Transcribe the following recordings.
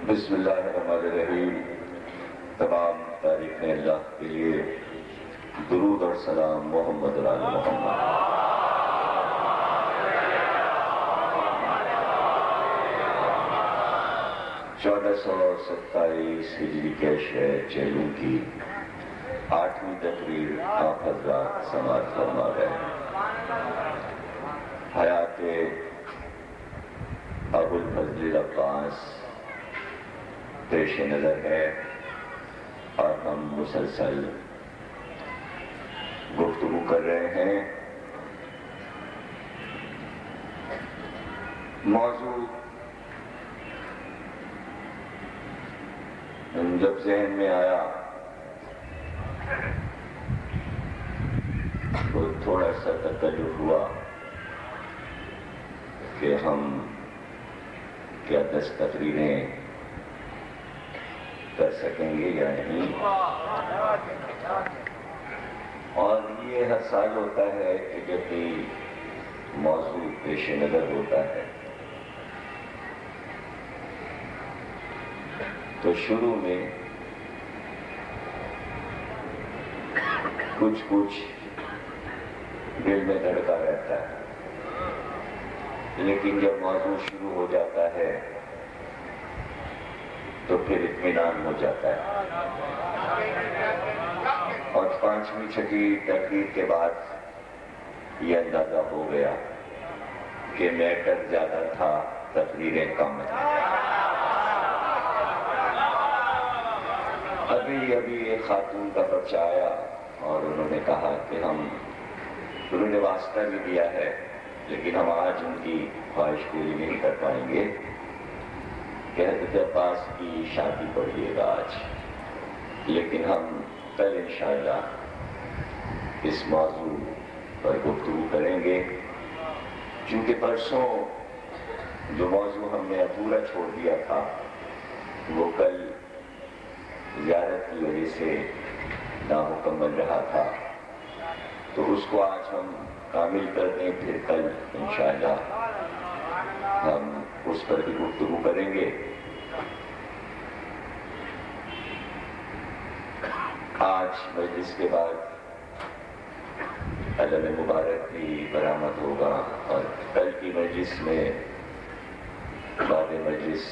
بسم اللہ الرحمن الرحیم۔ تمام تعریفیں اللہ کے لیے، درود اور سلام محمد و آل محمد۔ 1427 ہجری کے شہر چیلوں کی 8ویں تقریر آپ حضرات سماعت فرما رہے ہیں۔ حیات ابو الفضل عباس پیش نظر ہے اور ہم مسلسل گفتگو کر رہے ہیں۔ موضوع جب ذہن میں آیا تو تھوڑا سا تکلف ہوا کہ ہم کیا 10 تقریریں کر سکیں گے یا نہیں، اور یہ ہر سال ہوتا ہے کہ جب بھی موضوع پیش نظر ہوتا ہے تو شروع میں کچھ دل میں دھڑکا رہتا ہے، لیکن جب موضوع شروع ہو جاتا ہے تو پھر اطمینان ہو جاتا ہے، اور 5ویں 6ٹھی تقریر کے بعد یہ اندازہ ہو گیا کہ میٹر زیادہ تھا، تقریریں کم ہیں۔ ابھی ایک خاتون کا پرچہ آیا اور انہوں نے کہا کہ انہوں نے واسطہ بھی دیا ہے لیکن ہم آج ان کی خواہش پوری نہیں کر پائیں گے کہ حضرت عباس کی شادی پڑھیے گا آج، لیکن ہم کل انشاءاللہ اس موضوع پر گفتگو کریں گے، چونکہ پرسوں جو موضوع ہم نے ادھورا چھوڑ دیا تھا وہ کل زیارت کی وجہ سے نامکمل رہا تھا، تو اس کو آج ہم کامل کر دیں، پھر کل انشاءاللہ ہم اس پر بھی گفتگو کریں گے۔ آج مجلس کے بعد علم مبارک بھی برآمد ہوگا، اور کل کی مجلس میں بعد مجلس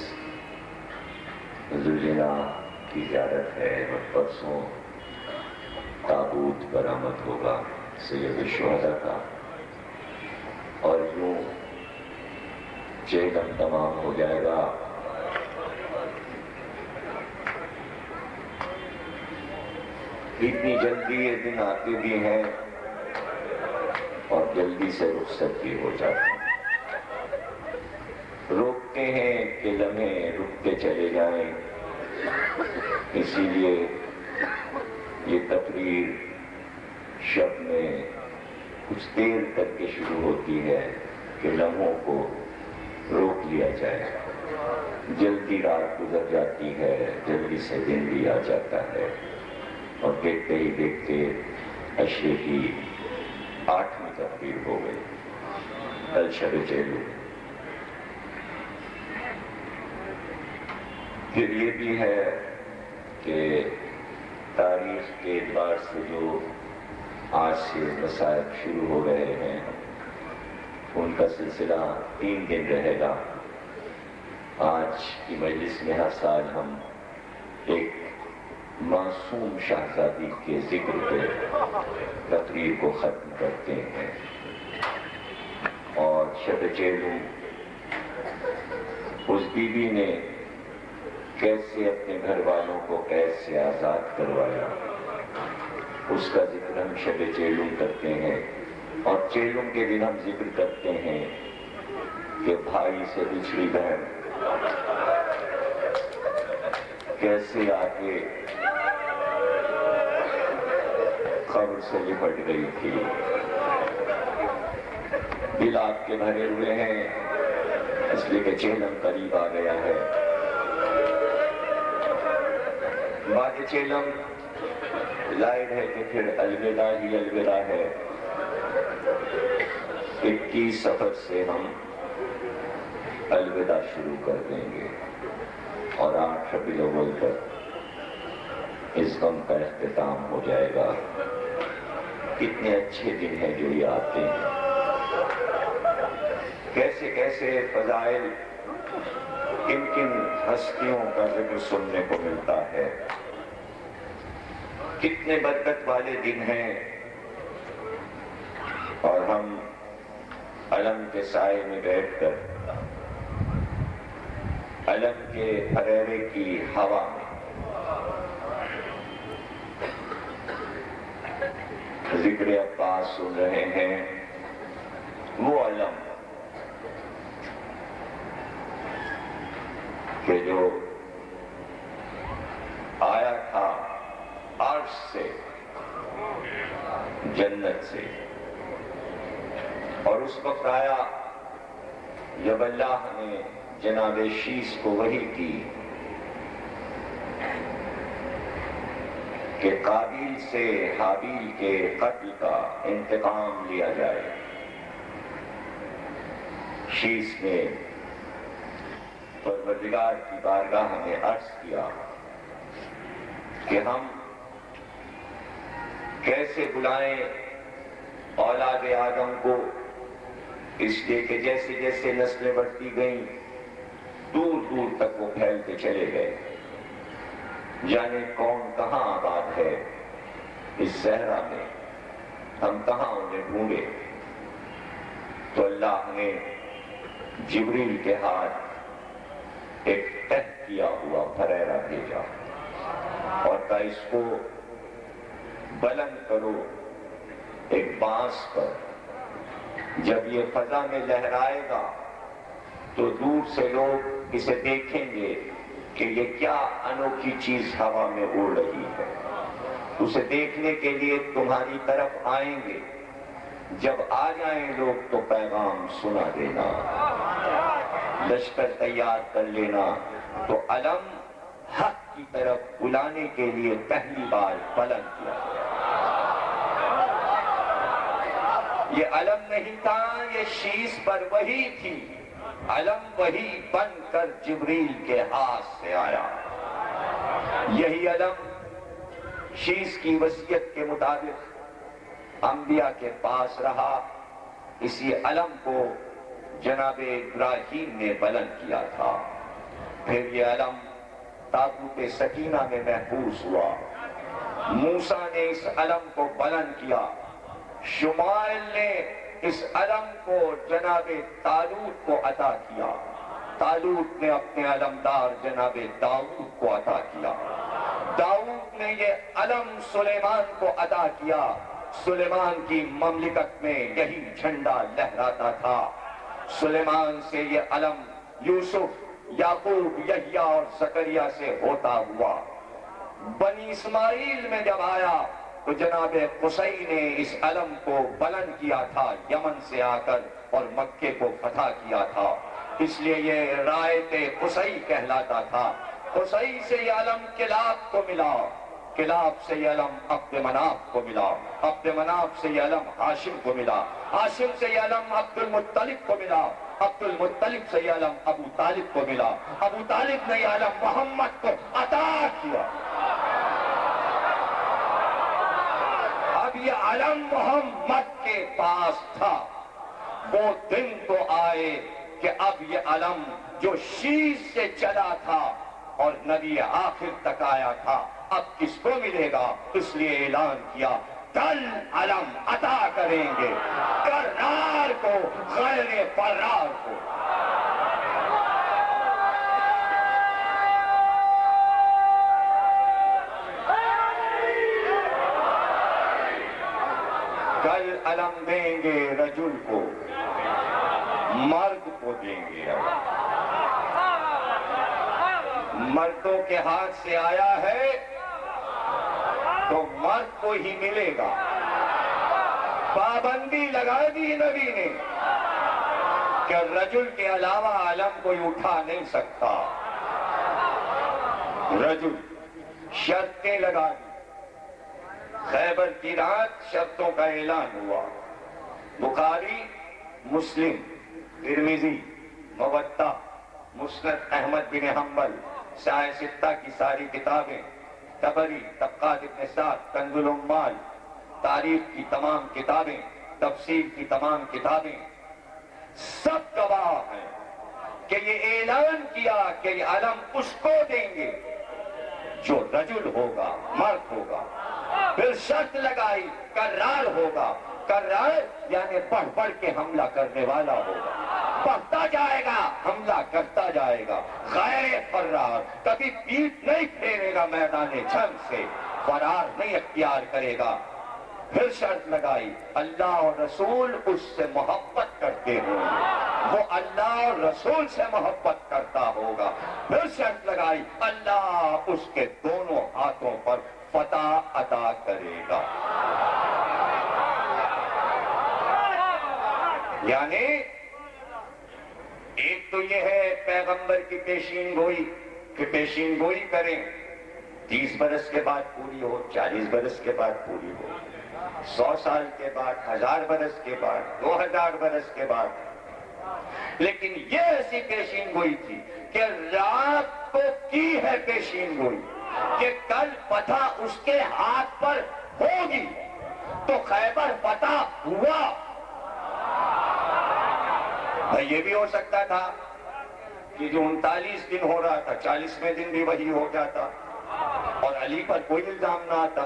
ذوالجنا کی زیارت ہے، اور پرسوں تابوت برآمد ہوگا سید الشہداء کا، اور یوں چیلم تمام ہو جائے گا۔ اتنی جلدی یہ دن آتے بھی ہیں اور جلدی سے رخصت بھی ہو جاتے ہیں۔ روکتے ہیں کہ لمحے رکتے چلے جائیں، اسی لیے یہ تقریر شب میں کچھ دیر تک کے شروع ہوتی ہے کہ لمحوں کو روک لیا جائے۔ جلدی رات گزر جاتی ہے، جلدی سے دن بھی آ جاتا ہے، اور دیکھتے ہی دیکھتے عشرے کی 8ویں تقریر ہو گئی، کل شب چیلوں۔ پھر یہ بھی ہے کہ تاریخ کے اعتبار سے جو آج سے مسائل شروع ہو رہے ہیں ان کا سلسلہ 3 دن رہے گا۔ آج کی مجلس میں ہر سال ہم ایک معصوم شہزادی کے ذکر پہ تقریر کو ختم کرتے ہیں، اور شب چیلوں اس بیوی نے کیسے اپنے گھر والوں کو قید سے آزاد کروایا، اس کا ذکر ہم شب چیلوں کرتے ہیں، اور چیلوں کے دن ہم ذکر کرتے ہیں کہ بھائی سے بچھڑی بہن کیسے آگے قبر سے لپٹ گئی تھی۔ دل آپ کے بھرے ہوئے ہیں اس لیے کہ چیلم قریب آ گیا ہے۔ بعد چیلم ظاہر ہے کہ پھر الوداع ہی الوداع ہے۔ 21 سفر سے ہم الوداع شروع کر دیں گے، اور 8 ربیع الاول تک اس غم کا اختتام ہو جائے گا. کتنے اچھے دن ہیں جو یہ آتے ہیں، کیسے کیسے فضائل، کن کن ہستیوں کا ذکر سننے کو ملتا ہے. کتنے برکت والے دن ہیں، اور ہم علم کے سائے میں بیٹھ کر علم کے پھریرے کی ہوا میں ذکر عباس سن رہے ہیں. وہ علم کہ جو آیا تھا عرش سے، جنت سے، اور اس وقت آیا جب اللہ نے جناب شیس کو وحی کی کہ قابیل سے حابیل کے قتل کا انتقام لیا جائے. شیس نے پروردگار کی بارگاہ میں عرض کیا کہ ہم کیسے بلائیں اولاد آدم کو، اس لیے کہ جیسے جیسے نسلیں بڑھتی گئیں دور دور تک وہ پھیلتے چلے گئے. جانے کون کہاں آباد ہے اس صحرا میں، ہم کہاں انہیں ڈھونڈے. تو اللہ نے جبریل کے ہاتھ ایک تہ کیا ہوا پھریرا بھیجا اور کہا اس کو بلند کرو ایک بانس پر. جب یہ فضا میں لہرائے گا تو دور سے لوگ اسے دیکھیں گے کہ یہ کیا انوکھی چیز ہوا میں اڑ رہی ہے. اسے دیکھنے کے لیے تمہاری طرف آئیں گے. جب آ جائیں لوگ تو پیغام سنا دینا، لشکر تیار کر لینا. تو علم حق کی طرف بلانے کے لیے پہلی بار بلند کیا. یہ علم نہیں تھا، یہ شیس پر وحی تھی. علم وحی بن کر جبریل کے ہاتھ سے آیا. یہی علم شیس کی وصیت کے مطابق انبیاء کے پاس رہا. اسی علم کو جناب ابراہیم نے بلند کیا تھا. پھر یہ علم تابوت سکینہ میں محفوظ ہوا. موسیٰ نے اس علم کو بلند کیا. شمائل نے اس علم کو جناب طالوت کو عطا کیا. طالوت نے اپنے علمدار جناب داؤد کو عطا کیا. داؤد نے یہ علم سلیمان کو عطا کیا. سلیمان کی مملکت میں یہی جھنڈا لہراتا تھا. سلیمان سے یہ علم یوسف، یعقوب، یحییٰ اور زکریا سے ہوتا ہوا. بنی اسماعیل میں جب آیا تو جناب قصی نے اس علم کو بلند کیا تھا یمن سے آ کر اور مکے کو فتح کیا تھا. اس لیے یہ رایت قصی کہلاتا تھا. قصی سے یہ علم کلاب کو ملا، کلاب سے یہ علم عبد مناف کو ملا، عبد مناف سے یہ علم ہاشم کو ملا، ہاشم سے یہ علم عبد المطلب کو ملا، عبد المطلب سے یہ علم ابو طالب کو ملا، ابو طالب نے یہ علم محمد کو عطا کیا. اب یہ علم محمد کے پاس تھا. وہ دن تو آئے کہ اب یہ علم جو شیش سے چلا تھا اور نبی آخر تک آیا تھا اب کس کو ملے گا. اس لیے اعلان کیا کل علم عطا کریں گے کرار کو، غیر فرار کو. کل علم دیں گے رجل کو، مرد کو دیں گے. مردوں کے ہاتھ سے آیا ہے تو مرد کو ہی ملے گا. پابندی لگا دی نبی نے کہ رجل کے علاوہ علم کوئی اٹھا نہیں سکتا. رجل شرطیں لگا دی. خیبر کی رات شرطوں کا اعلان ہوا. بخاری، مسلم، ترمذی، موطا، مسند احمد بن حنبل، سائے ستہ کی ساری کتابیں، طبری، طبقات ابن سعد، کنز العمال، تاریخ کی تمام کتابیں، تفسیر کی تمام کتابیں، سب گواہ ہیں کہ یہ اعلان کیا کہ یہ علم اس کو دیں گے جو رجل ہوگا، مرد ہوگا. پھر شرط لگائی کرار ہوگا. کرار یعنی بڑھ بڑھ کے حملہ کرنے والا ہوگا، بڑھتا جائے گا، حملہ کرتا جائے گا، غیر فرار، کبھی پیٹھ نہیں پھیرے گا، میدان جنگ سے فرار نہیں اختیار کرے گا. پھر شرط لگائی اللہ اور رسول اس سے محبت کرتے ہوں گے، وہ اللہ اور رسول سے محبت کرتا ہوگا. پھر شرط لگائی اللہ اس کے دونوں ہاتھوں پر فتح عطا کرے گا. یعنی ایک تو یہ ہے پیغمبر کی پیشین گوئی کہ پیشین گوئی کریں، 30 برس کے بعد پوری ہو، 40 برس کے بعد پوری ہو، 100 سال کے بعد، 1000 برس کے بعد، 2000 برس کے بعد. لیکن یہ ایسی پیشین گوئی تھی کہ رات کو کی ہے پیشین گوئی کہ کل فتح اس کے ہاتھ پر ہوگی. تو خیبر فتح ہوا. یہ بھی ہو سکتا تھا کہ جو 39 دن ہو رہا تھا 40ویں دن بھی وہی ہو جاتا اور علی پر کوئی الزام نہ آتا،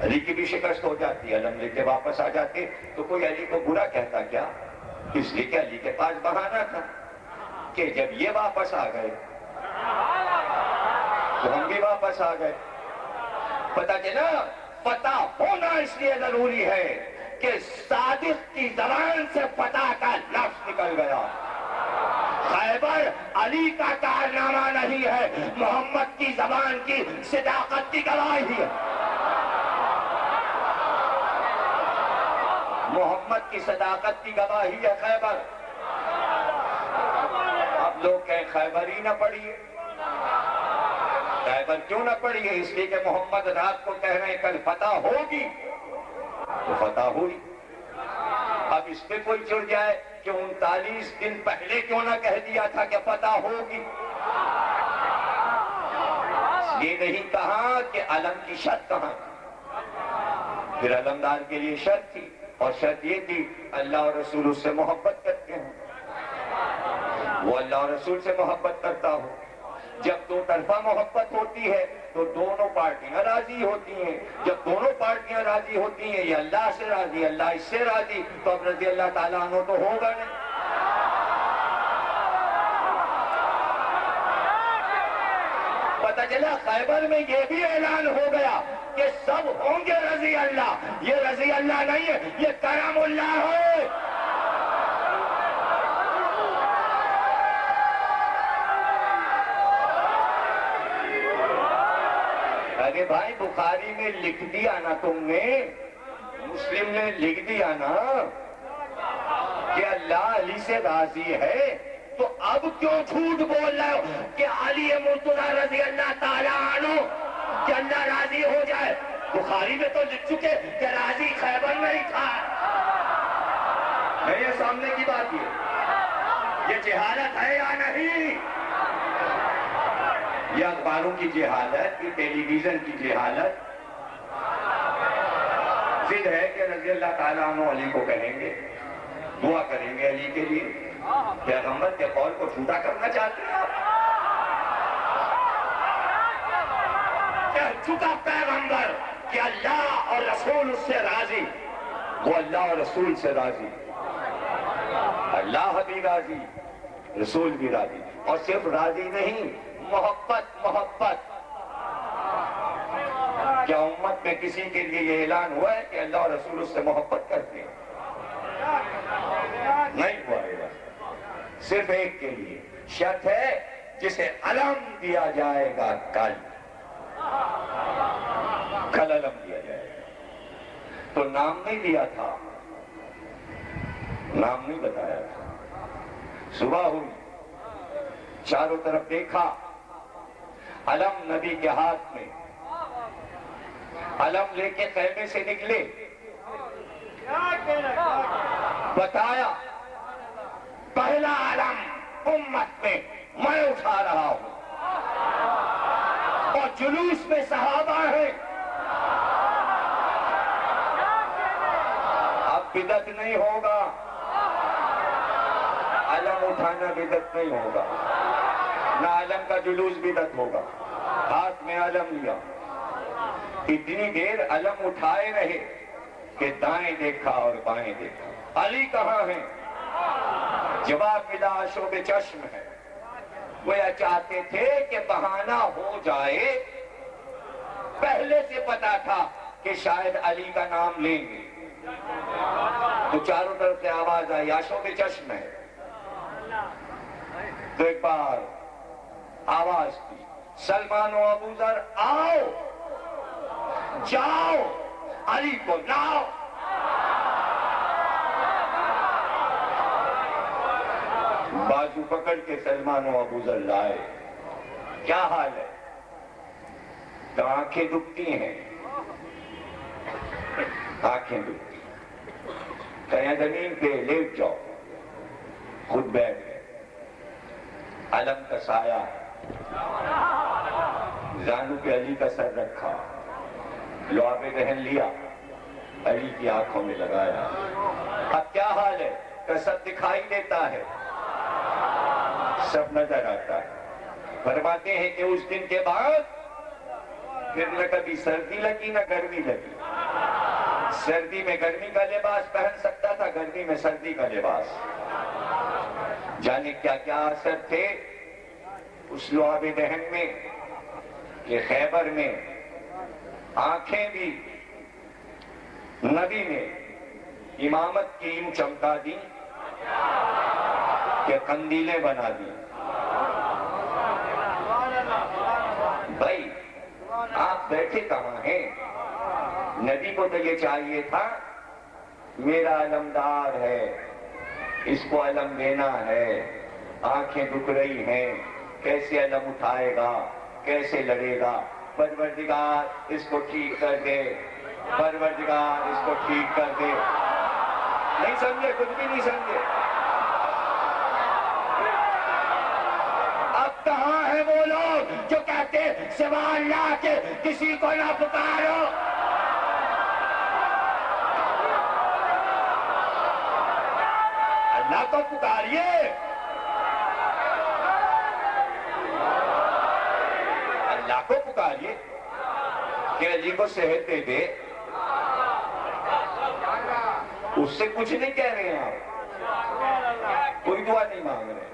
علی کی بھی شکست ہو جاتی، علم لے کے واپس آ جاتے تو کوئی علی کو برا کہتا کیا؟ اس لیے کہ علی کے پاس بہانہ تھا کہ جب یہ واپس آ گئے تو ہم بھی واپس آ گئے. پتہ چلا فتح ہونا اس لیے ضروری ہے کہ صادق کی زبان سے فتح کا لفظ نکل گیا. خیبر علی کا کارنامہ نہیں ہے، محمد کی زبان کی صداقت کی گواہی ہے. محمد کی صداقت کی گواہی ہے خیبر. اب لوگ کہیں خیبر ہی نہ پڑھیے. خیبر کیوں نہ پڑھیے؟ اس لیے کہ محمد رات کو کہہ رہے ہیں کل فتح ہوگی تو فتح ہوئی. اب اس پہ کوئی چڑھ جائے کہ 39 دن پہلے کیوں نہ کہہ دیا تھا کہ فتح ہوگی. یہ نہیں کہا کہ علم کی شرط کہاں تھی. پھر علمدار کے لیے شرط تھی اور شرط یہ تھی اللہ اور رسول اس سے محبت کرتے ہیں، وہ اللہ اور رسول سے محبت کرتا ہو. جب دو طرفہ محبت ہوتی ہے تو دونوں پارٹیاں راضی ہوتی ہیں. جب دونوں پارٹیاں راضی ہوتی ہیں، یہ اللہ سے راضی، اللہ اس سے راضی، تو اب رضی اللہ تعالیٰ عنہ تو ہوگا نہیں. پتہ چلا خیبر میں یہ بھی اعلان ہو گیا کہ سب ہوں گے رضی اللہ. یہ رضی اللہ نہیں ہے، یہ کرم اللہ ہے. ارے بھائی بخاری میں لکھ دیا نا تم نے، مسلم نے لکھ دیا نا کہ اللہ علی سے راضی ہے، تو اب کیوں جھوٹ بول رہے ہو کہ علی مرتضیٰ رضی اللہ تعالیٰ عنہ کہ اللہ راضی ہو جائے؟ بخاری میں تو لکھ چکے کہ راضی خیبر نہیں تھا. میرے سامنے کی بات یہ جہالت ہے یا نہیں؟ یہ اخباروں کی جہالت، یہ ٹیلی ویژن کی جہالت. ضد ہے کہ رضی اللہ تعالیٰ عنہ علی کو کہیں گے، دعا کریں گے علی کے لیے. پیغمبر کے قول کو جھوٹا کرنا چاہتے ہیں آپ؟ کہہ چکا پیغمبر کہ اللہ اور رسول اس سے راضی، وہ اللہ اور رسول سے راضی، اللہ بھی راضی، رسول بھی راضی. اور صرف راضی نہیں، محبت. محبت کیا امت میں کسی کے لیے یہ اعلان ہوا ہے کہ اللہ اور رسول اس سے محبت کرتے ہیں؟ نہیں ہوا ہے. صرف ایک کے لیے شرط ہے جسے علم دیا جائے گا کل علم دیا جائے گا. تو نام نہیں دیا تھا، نام نہیں بتایا تھا. صبح ہوئی، چاروں طرف دیکھا، علم نبی کے ہاتھ میں. علم لے کے خیمے سے نکلے، بتایا پہلا علم امت میں میں اٹھا رہا ہوں. جلوس میں صحابہ ہیں. اب بدعت نہیں ہوگا, علم اٹھانا بدعت نہیں ہوگا, نہ علم کا جلوس بدعت ہوگا. ہاتھ میں علم لیا, اتنی دیر علم اٹھائے رہے کہ دائیں دیکھا اور بائیں دیکھا. علی کہاں ہیں؟ جواب ملا آشوب چشم ہے. وہ یہ چاہتے تھے کہ بہانہ ہو جائے, پہلے سے پتا تھا کہ شاید علی کا نام لیں گے, تو چاروں طرف سے آواز آئی آشوب چشم ہے. تو ایک بار آواز کی, سلمان و ابو ذر آؤ, جاؤ, علی کو لاؤ. بازو پکڑ کے سلمان و ابو ذر لائے. کیا حال ہے؟ تو آنکھیں دکھتی ہیں, آنکھیں دکھتی. کہیں زمین پہ لیٹ جاؤ. خود بیٹھ گئے. علم کا سایہ ہے, زانو پہ علی کا سر رکھا, لعاب دہن لیا, علی کی آنکھوں میں لگایا. اب کیا حال ہے؟ کہ سب دکھائی دیتا ہے, سب نظر آتا ہے. فرماتے ہیں کہ اس دن کے بعد پھر نہ کبھی سردی لگی نہ گرمی لگی. سردی میں گرمی کا لباس پہن سکتا تھا, گرمی میں سردی کا لباس. جانے کیا کیا اثر تھے اس لعاب دہن میں کہ خیبر میں آنکھیں بھی نبی نے امامت کی یوں چمکا دی کہ قندیلیں بنا دی. بھائی آپ بیٹھے کہاں ہیں؟ نبی کو تو یہ چاہیے تھا میرا علمدار ہے, اس کو علم دینا ہے. آنکھیں دکھ رہی ہیں, کیسے علم اٹھائے گا, کیسے لڑے گا. پروردگار اس کو ٹھیک کر دے, پروردگار اس کو ٹھیک کر دے. نہیں سمجھے, کچھ بھی نہیں سمجھے. اب کہاں ہیں وہ لوگ جو کہتے سوا اللہ کے کسی کو نہ پکارو؟ اللہ کو پکاریے. اللہ کو پکاریے کہ علی کو صحت دے دے. اس سے کچھ نہیں کہہ رہے ہیں آپ, کوئی دعا نہیں مانگ رہے,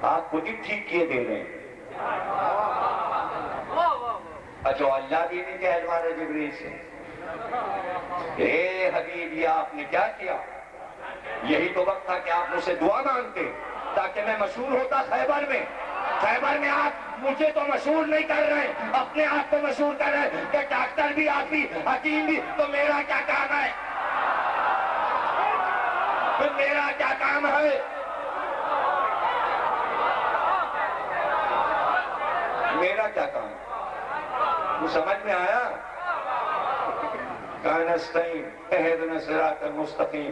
آپ خود ہی ٹھیک کیے دے رہے ہیں. اچھا اللہ بھی نہیں کہہ رہا جبریل سے اے حبیب یہ آپ نے کیا کیا؟ یہی تو وقت تھا کہ آپ مجھ سے دعا مانگتے تاکہ میں مشہور ہوتا خیبر میں. خیبر میں آپ مجھے تو مشہور نہیں کر رہے, اپنے آپ کو مشہور کر رہے کہ ڈاکٹر بھی آپ بھی حکیم بھی, تو میرا کیا کام ہے؟ پھر میرا کیا کام ہے؟ میرا کیا کام ہے؟ وہ سمجھ میں آیا؟ کانستین اہدنا صراط المستقیم.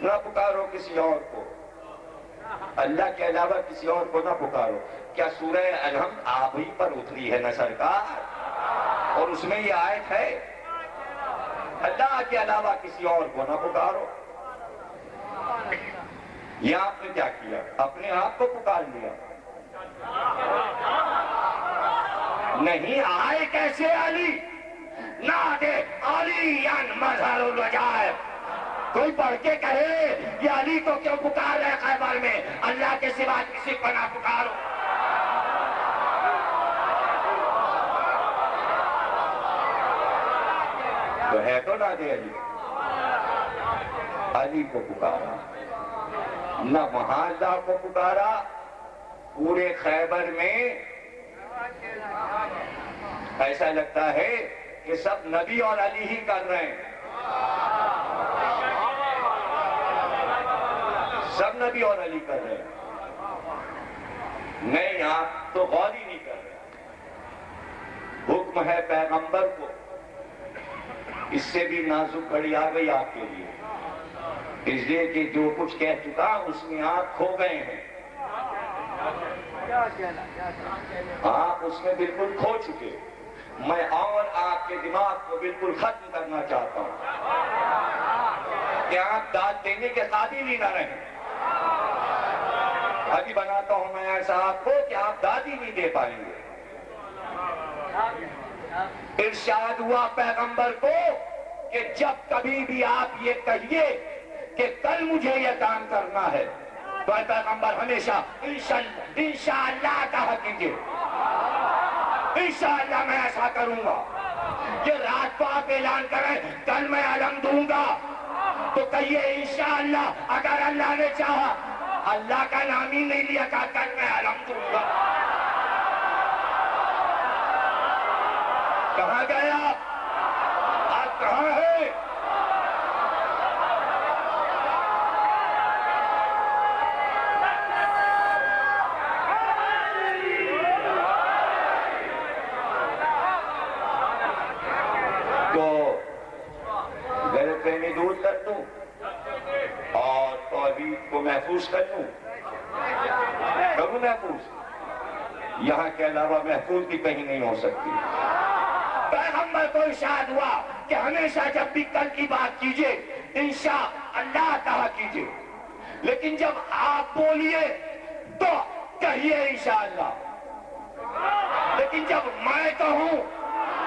نہ پکارو کسی اور کو, اللہ کے علاوہ کسی اور کو نہ پکارو. کیا سورہ الحمد آپ ہی پر اتری ہے نا سرکار؟ اور اس میں یہ آیت ہے اللہ کے علاوہ کسی اور کو نہ پکارو. یہ آپ نے کیا کیا؟ اپنے آپ کو پکار لیا. نہیں آئے کیسے علی؟ نادے علی مظہر الوجائب. کوئی پڑھ کے کہے یہ علی کو کیوں پکار رہے خیبر میں؟ اللہ کے سوا کسی کو نہ پکارو. تو ہے تو نادے علی. علی کو پکارا, نہ وہاں اللہ کو پکارا. پورے خیبر میں ایسا لگتا ہے کہ سب نبی اور علی ہی کر رہے ہیں, سب نبی اور علی کر رہے ہیں. نہیں آپ تو غور ہی نہیں کر رہے. حکم ہے پیغمبر کو, اس سے بھی نازک گھڑی آ گئی آپ کے لیے, اس لیے کہ جو کچھ کہہ چکا اس میں آپ کھو گئے ہیں. آپ اس میں بالکل کھو چکے. میں اور آپ کے دماغ کو بالکل ختم کرنا چاہتا ہوں کہ آپ داد دینے کے قابل ہی نہ رہیں. ابھی بناتا ہوں میں ایسا آپ کو کہ آپ داد ہی نہیں دے پائیں گے. ارشاد ہوا پیغمبر کو کہ جب کبھی بھی آپ یہ کہیے کہ کل مجھے یہ کام کرنا ہے تو اے پیغمبر ہمیشہ انشاءاللہ کہا کیجئے. انشاءاللہ میں ایسا کروں گا. یہ رات کو آپ اعلان کریں کل میں علم دوں گا تو کہیے انشاءاللہ. اگر اللہ نے چاہا, اللہ کا نام ہی نہیں لیا کہ کل میں علم دوں گا. کہاں گئے آپ کہاں ہیں؟ تو غلط فہمی دور کر دوں اور توحید کو محفوظ کر دوں. کروں محفوظ؟ یہاں کے علاوہ محفوظ بھی کہیں نہیں ہو سکتی. پیغمبر کو ارشاد ہوا کہ ہمیشہ جب بھی کل کی بات کیجئے انشاءاللہ کہا کیجئے, لیکن جب آپ بولیے تو کہیے انشاءاللہ. لیکن جب میں کہوں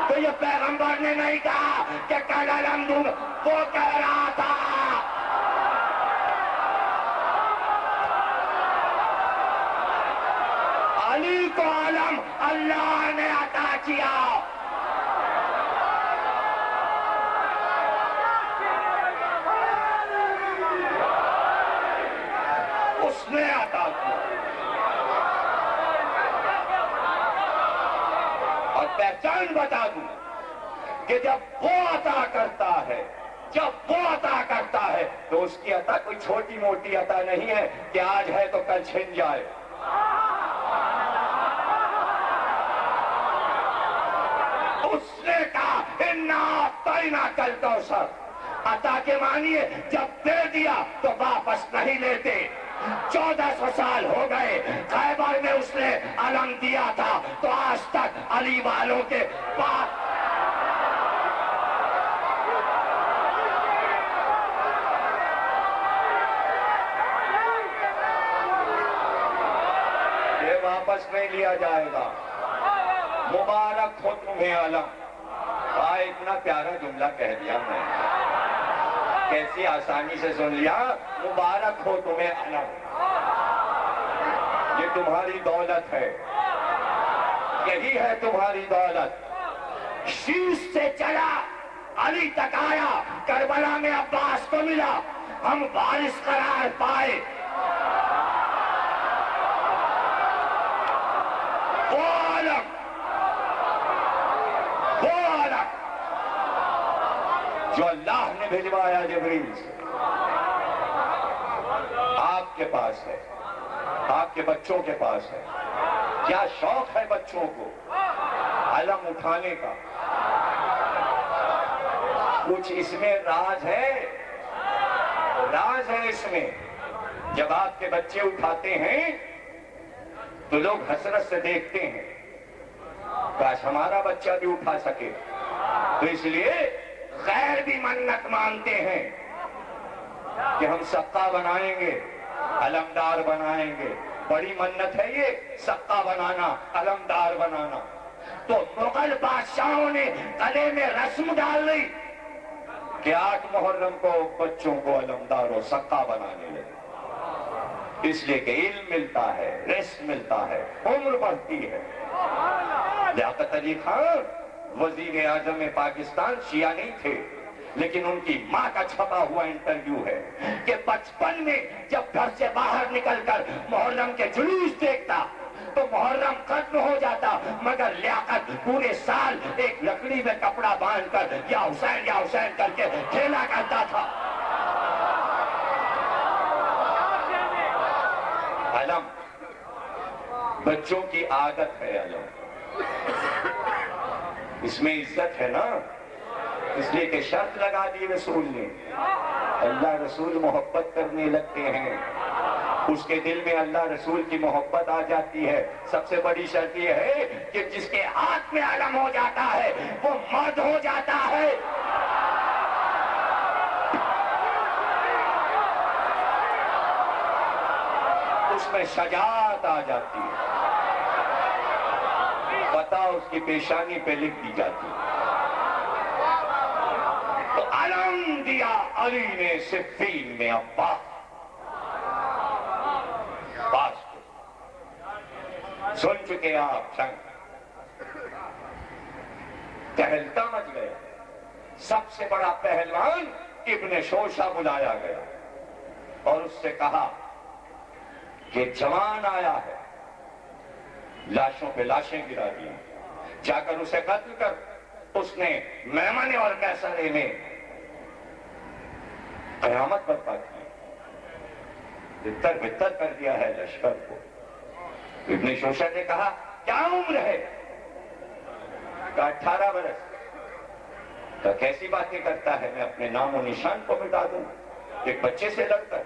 تو یہ پیغمبر نے نہیں کہا کہ کل علم دوں گا, وہ کہہ رہا تھا علی کو علم اللہ نے عطا کیا. اس نے عطا کیا. اور پہچان بتا دوں کہ جب وہ عطا کرتا ہے تو اس کی عطا کوئی چھوٹی موٹی عطا نہیں ہے کہ آج ہے تو کل چھن جائے. اس نے کہا اِنَّا أَعْطَيْنَاكَ الْكَوْثَرَ. عطا کے معنی ہے جب دے دیا تو واپس نہیں لیتے. 1400 سال ہو گئے, خیبر میں اس نے علم دیا تھا تو آج تک علی والوں کے پاس یہ واپس نہیں لیا جائے گا. مبارک ہو تمہیں علم. اتنا پیارا جملہ کہہ دیا میں, کیسی آسانی سے سن لیا. مبارک ہو تمہیں علم, یہ تمہاری دولت ہے, یہی ہے تمہاری دولت. شیش سے چلا علی تک آیا, کربلا میں عباس کو ملا, ہم وارث قرار پائے. وہ علم جو اللہ نے بھجوایا جبریل سے آپ کے پاس ہے, آپ کے بچوں کے پاس ہے. کیا شوق ہے بچوں کو علم اٹھانے کا. کچھ اس میں راز ہے اس میں. جب آپ کے بچے اٹھاتے ہیں تو لوگ حسرت سے دیکھتے ہیں, کاش ہمارا بچہ بھی اٹھا سکے. تو اس لیے غیر بھی منت مانتے ہیں کہ ہم سقا بنائیں گے, علمدار بنائیں گے. بڑی منت ہے یہ سقا بنانا, علمدار بنانا. تو مغل بادشاہوں نے گلے میں رسم ڈال دی کہ 8 محرم کو بچوں کو علمدار و سقا بنانے لگے. اس لیے کہ علم ملتا ہے, رزق ملتا ہے, عمر بڑھتی ہے. لیاقت علی خان وزیر اعظم پاکستان شیعہ نہیں تھے, لیکن ان کی ماں کا چھپا ہوا انٹرویو ہے کہ بچپن میں جب گھر سے باہر نکل کر محرم کے جلوس دیکھتا تو محرم ختم ہو جاتا, مگر لیاقت پورے سال ایک لکڑی میں کپڑا باندھ کر یا حسین کر کے کھیلا کرتا تھا. علم بچوں کی عادت ہے. علم اس میں عزت ہے نا, اس لیے کہ شرط لگا دی رسول نے. اللہ رسول محبت کرنے لگتے ہیں اس کے دل میں اللہ رسول کی محبت آ جاتی ہے. سب سے بڑی شرط یہ ہے کہ جس کے ہاتھ میں علم ہو جاتا ہے وہ مرد ہو جاتا ہے. اس میں شجاعت آ جاتی ہے. پتہ اس کی پیشانی پہ لکھ دی جاتی ہے. تو علم دیا علی نے صفین میں عباس کو. سن چکے آپ جنگ، ٹہلتا مچ گیا. سب سے بڑا پہلوان ابن شوشہ بلایا گیا اور اس سے کہا کہ جوان آیا ہے، لاشوں پہ لاشیں گرا دی، جا کر اسے قتل کر. اس نے میمنے اور کیسرے میں قیامت برپا کی، بتر بتر کر دیا ہے لشکر کو. ابن شوشہ نے کہا کیا عمر ہے؟ کہا 18 برس. کہا کیسی باتیں کرتا ہے، میں اپنے نام و نشان کو مٹا دوں ایک بچے سے لڑ کر؟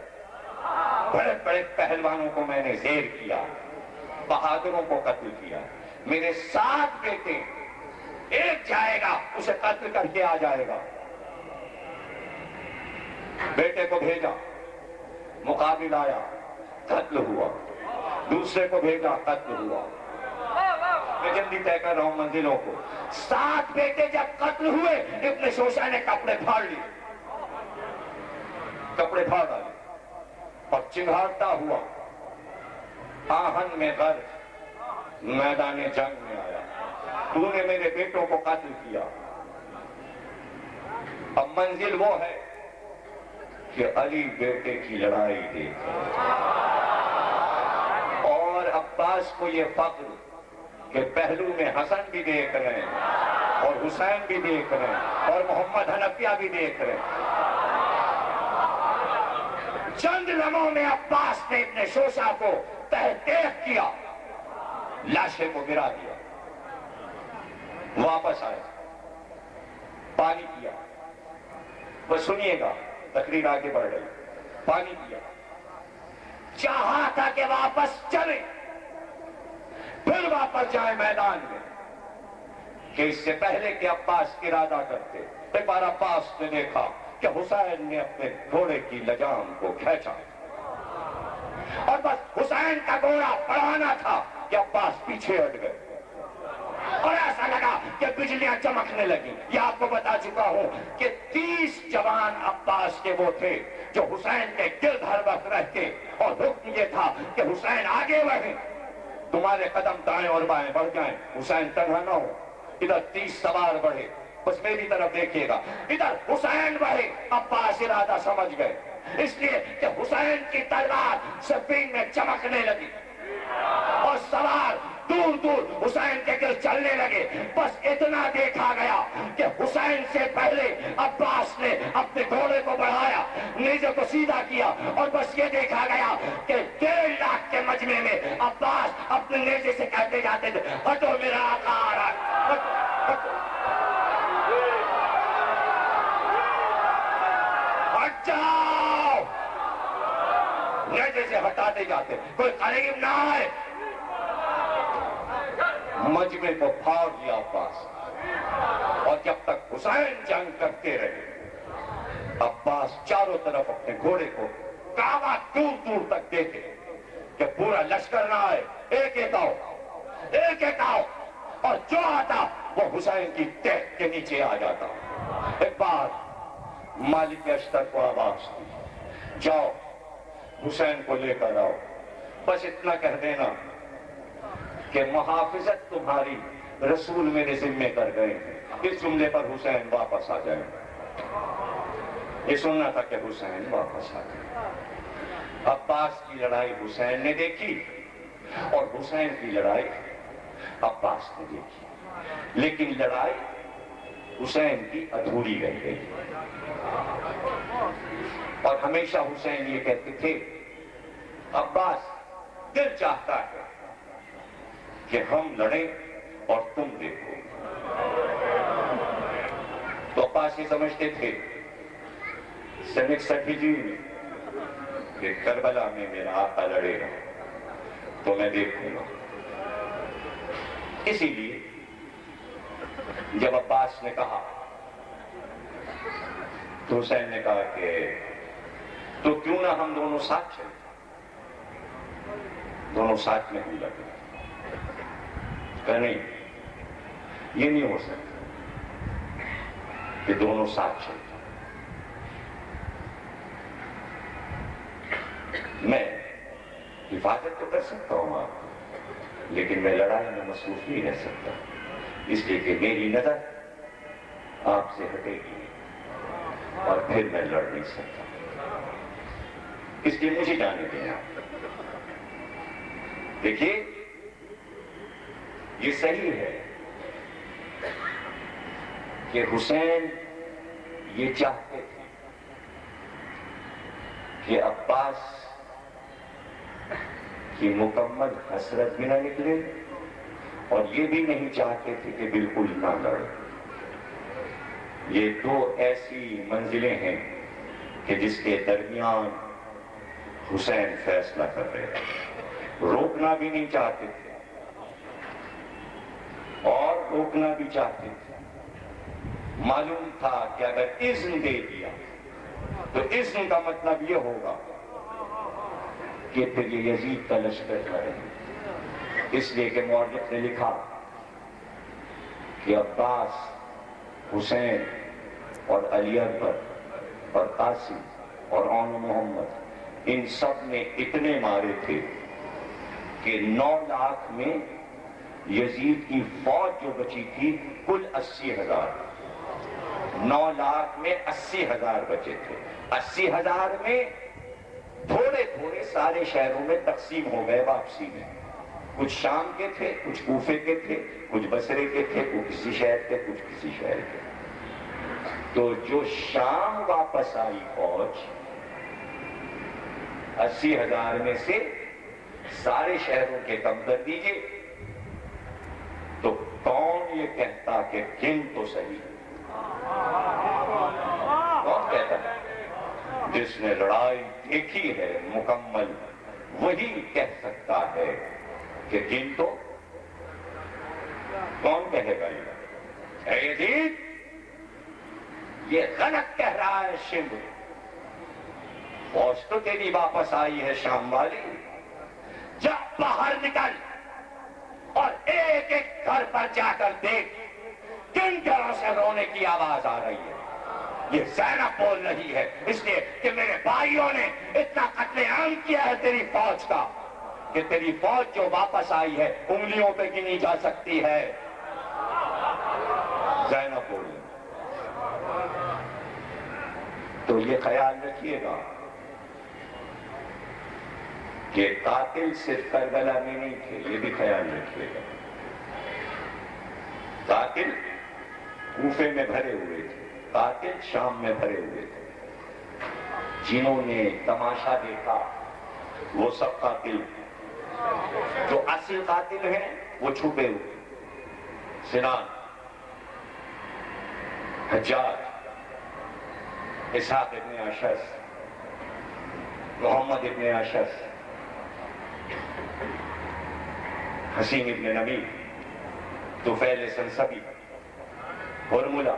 بڑے بڑے پہلوانوں کو میں نے زیر کیا، بہادروں کو قتل کیا. میرے 7 بیٹے، ایک جائے گا اسے قتل کر کے آ جائے گا. بیٹے کو بھیجا، مقابل آیا، قتل ہوا. دوسرے کو بھیجا، قتل ہوا. میں جلدی طے کر رہا ہوں منزلوں کو. 7 بیٹے جب قتل ہوئے ابن شوشہ نے کپڑے پھاڑ لیے، کپڑے پھاڑ ڈالے اور چنگھاڑتا ہوا آہن میں غرق میدان جنگ میں آیا. تو نے میرے بیٹوں کو قتل کیا. اب منزل وہ ہے کہ علی بیٹے کی لڑائی دیکھ، اور عباس کو یہ فخر کہ پہلو میں حسن بھی دیکھ رہے ہیں اور حسین بھی دیکھ رہے ہیں اور محمد حنفیہ بھی دیکھ رہے ہیں. چند لمحوں میں عباس نے ابن شوشہ کو تحقیق کیا، لاشیں کو گرا دیا. واپس آئے، پانی پیا. بس سنیے گا، تقریر آگے بڑھ گئی. پانی پیا، چاہا تھا کہ واپس چلے، پھر واپس جائیں میدان میں، کہ اس سے پہلے کہ عباس ارادہ کرتے. ایک بار عباس نے دیکھا کہ حسین نے اپنے گھوڑے کی لجام کو کھینچا اور بس حسین کا گھوڑا بڑھانا تھا کہ عباس پیچھے ہٹ گئے اور ایسا لگا کہ بجلیاں چمکنے لگی. یہ آپ کو بتا چکا ہوں کہ 30 جوان عباس کے وہ تھے جو حسین کے گرد ہر وقت رہتے اور حکم یہ تھا کہ حسین آگے بڑھیں، تمہارے قدم دائیں اور بائیں بڑھ جائیں، حسین تنہا نہ ہو. ادھر 30 سوار بڑھے، بس میری طرف دیکھیے گا، ادھر حسین بڑھے. عباس ارادہ سمجھ گئے، اس لیے کہ حسین کی تلوار صفین میں چمکنے لگی اور سوار دور دور حسین کے گرد چلنے لگے. بس اتنا دیکھا گیا کہ حسین سے پہلے عباس نے اپنے گھوڑے کو بڑھایا، نیزے کو سیدھا کیا اور بس یہ دیکھا گیا کہ 1.5 لاکھ کے مجمع میں عباس اپنے نیزے سے کہتے جاتے تھے ہٹو میرا آقا آ رہا ہے، ہٹ جاؤ. نیزے سے ہٹاتے جاتے، کوئی قریب نہ آئے. مجمع کو پھاڑ دیا عباس، اور جب تک حسین جنگ کرتے رہے عباس چاروں طرف اپنے گھوڑے کو کعبہ دور دور تک دیکھے کہ پورا لشکر نہ آئے. ایک ایک آؤ، ایک ایک آؤ، اور جو آتا وہ حسین کی ٹیک کے نیچے آ جاتا. ایک بار مالک اشتر کو آواز دی، جاؤ حسین کو لے کر آؤ. بس اتنا کہہ دینا کہ محافظت تمہاری رسول میرے ذمے کر گئے ہیں، اس جملے پر حسین واپس آ جائیں. یہ سننا تھا کہ حسین واپس آ گئے. عباس کی لڑائی حسین نے دیکھی اور حسین کی لڑائی عباس نے دیکھی، لیکن لڑائی حسین کی ادھوری رہ گئی. اور ہمیشہ حسین یہ کہتے تھے عباس دل چاہتا ہے کہ ہم لڑیں اور تم دیکھو. تو عباس یہ سمجھتے تھے سن 61 میں کہ کربلا میں میرا آقا لڑے گا تو میں دیکھوں گا. اسی لیے جب عباس نے کہا تو حسین نے کہا کہ تو کیوں نہ ہم دونوں ساتھ چلیں, دونوں ساتھ میں ہی لگے. کہ نہیں, یہ نہیں ہو سکتا کہ دونوں ساتھ چلیں. میں حفاظت تو کر سکتا ہوں آپ کو, لیکن میں لڑائی میں مصروف نہیں رہ سکتا, اس لیے کہ میری نظر آپ سے ہٹے گی اور پھر میں لڑ نہیں سکتا. اس لیے مجھے جانے دیں آپ. دیکھیے یہ صحیح ہے کہ حسین یہ چاہتے تھے کہ عباس کی مکمل حسرت بھی نہ نکلے, اور یہ بھی نہیں چاہتے تھے کہ بالکل نہ لڑے. یہ دو ایسی منزلیں ہیں کہ جس کے درمیان حسین فیصلہ کر رہے ہیں. روکنا بھی نہیں چاہتے تھے اور روکنا بھی چاہتے تھے. معلوم تھا کہ اگر اذن دے دیا تو اذن کا مطلب یہ ہوگا کہ پھر یہ یزید کا لشکر کرے. اس لیے کہ مورخ نے لکھا کہ عباس, حسین اور علی اکبر اور قاسم اور عون محمد, ان سب نے اتنے مارے تھے کہ 9 لاکھ میں یزید کی فوج جو بچی تھی کل 80,000. 9 لاکھ میں 80,000 بچے تھے. 80,000 میں تھوڑے تھوڑے سارے شہروں میں تقسیم ہو گئے واپسی میں. کچھ شام کے تھے, کچھ کوفے کے تھے, کچھ بصرے کے تھے, کچھ کسی شہر کے, کچھ کسی شہر کے. تو جو شام واپس آئی فوج 80,000 میں سے سارے شہروں کے کم کر دیجئے تو کون یہ کہتا کہ گن تو صحیح؟ کون کہتا ہے؟ جس نے لڑائی دیکھی ہے مکمل وہی کہہ سکتا ہے کہ گن تو. کون کہے گا یہ؟ اے یزید, یہ غلط کہہ رہا ہے شمر. فوج تو تیری واپس آئی ہے شام والی. جب باہر نکل اور ایک ایک گھر پر جا کر دیکھ کن گھروں سے رونے کی آواز آ رہی ہے. یہ زینب بول رہی ہے اس لیے کہ میرے بھائیوں نے اتنا قتل عام کیا ہے تیری فوج کا کہ تیری فوج جو واپس آئی ہے انگلیوں پہ گنی جا سکتی ہے. زینب بول رہی. تو یہ خیال رکھیے گا کہ قاتل صرف کربلا میں نہیں تھے, یہ بھی خیال رکھیے گا. قاتل کوفے میں بھرے ہوئے تھے, قاتل شام میں بھرے ہوئے تھے. جنہوں نے تماشا دیکھا وہ سب قاتل, جو اصل قاتل ہیں وہ چھپے ہوئے. سنان, حجاج, اسحاق ابن اشعث, محمد ابن اشعث, حسین ابن نبی, طفیل سنسبی, ہرملہ,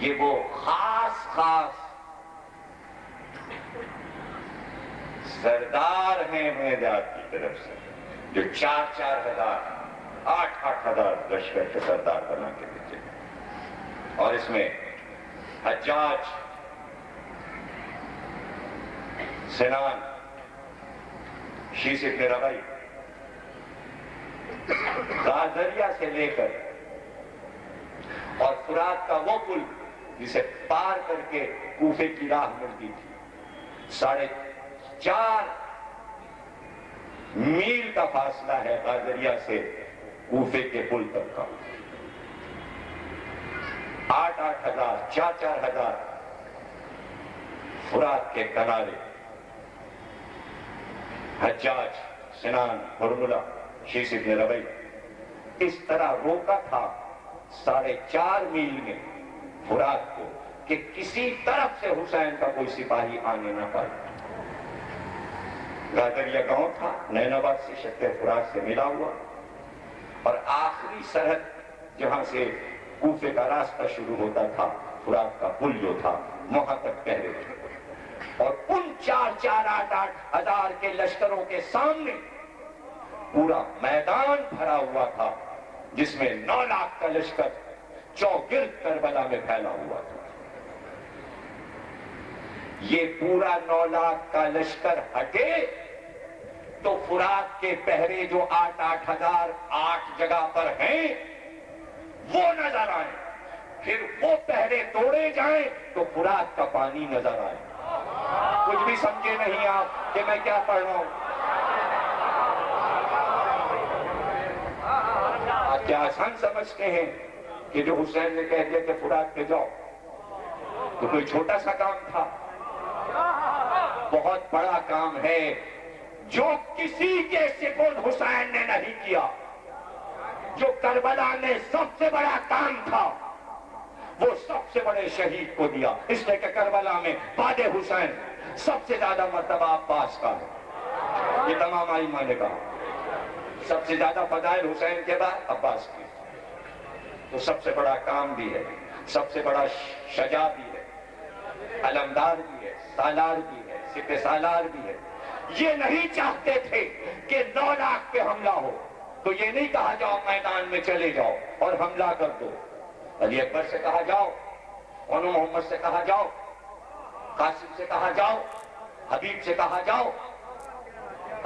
یہ وہ خاص سردار ہیں میدان کی طرف سے جو 4,000 8,000 لشکر کے سردار بنا کے بھیجے. اور اس میں حجاج, سنان, شیس ابن ربعی, غازریہ سے لے کر اور فرات کا وہ پل جسے پار کر کے کوفے کی راہ ملتی تھی 4.5 میل کا فاصلہ ہے غازریہ سے کوفے کے پل تک کا. 8,000 4,000 فرات کے کنارے. حجاج, سنان, ہرملہ, شیس ابن ربعی اس طرح روکا تھا 4.5 میل میں فرات کو کہ کسی طرف سے حسین کا کوئی سپاہی آنے نہ پائے. غادریہ گاؤں تھا، نینواد سے شط فرات سے ملا ہوا، اور آخری سرحد جہاں سے کوفے کا راستہ شروع ہوتا تھا، فرات کا پل جو تھا، وہاں تک پہرے تھے۔ اور ان 4-4 8 ہزار کے لشکروں کے سامنے پورا میدان بھرا ہوا تھا، جس میں 9 لاکھ کا لشکر چوگرد کربلا میں پھیلا ہوا تھا۔ یہ پورا 9 لاکھ کا لشکر ہٹے تو فرات کے پہرے جو 8-8 ہزار 8 جگہ پر ہیں وہ نظر آئے، پھر وہ پہرے توڑے جائیں تو فرات کا پانی نظر آئے۔ کچھ بھی سمجھے نہیں آپ کہ میں کیا پڑھ رہا ہوں؟ آپ کیا آسان سمجھتے ہیں کہ جو حسین نے کہہ دیا کہ فرات پہ جاؤ تو کوئی چھوٹا سا کام تھا؟ بہت بڑا کام ہے جو کسی کے سپرد حسین نے نہیں کیا۔ جو کربلا میں سب سے بڑا کام تھا وہ سب سے بڑے شہید کو دیا، اس لیے کہ کربلا میں بعد حسین سب سے زیادہ مرتبہ عباس کا ہے۔ یہ تمام ائمہ نے کہا سب سے زیادہ فضائل حسین کے بعد عباس کی، تو سب سے بڑا کام بھی ہے، سب سے بڑا شجاع بھی ہے، علمدار بھی ہے، سالار بھی ہے، سپہ سالار بھی ہے۔ یہ نہیں چاہتے تھے کہ 9 لاکھ پہ حملہ ہو، تو یہ نہیں کہا جاؤ میدان میں چلے جاؤ اور حملہ کر دو۔ علی اکبر سے کہا جاؤ، انو محمد سے کہا جاؤ، قاسم سے کہا جاؤ، حبیب سے کہا جاؤ،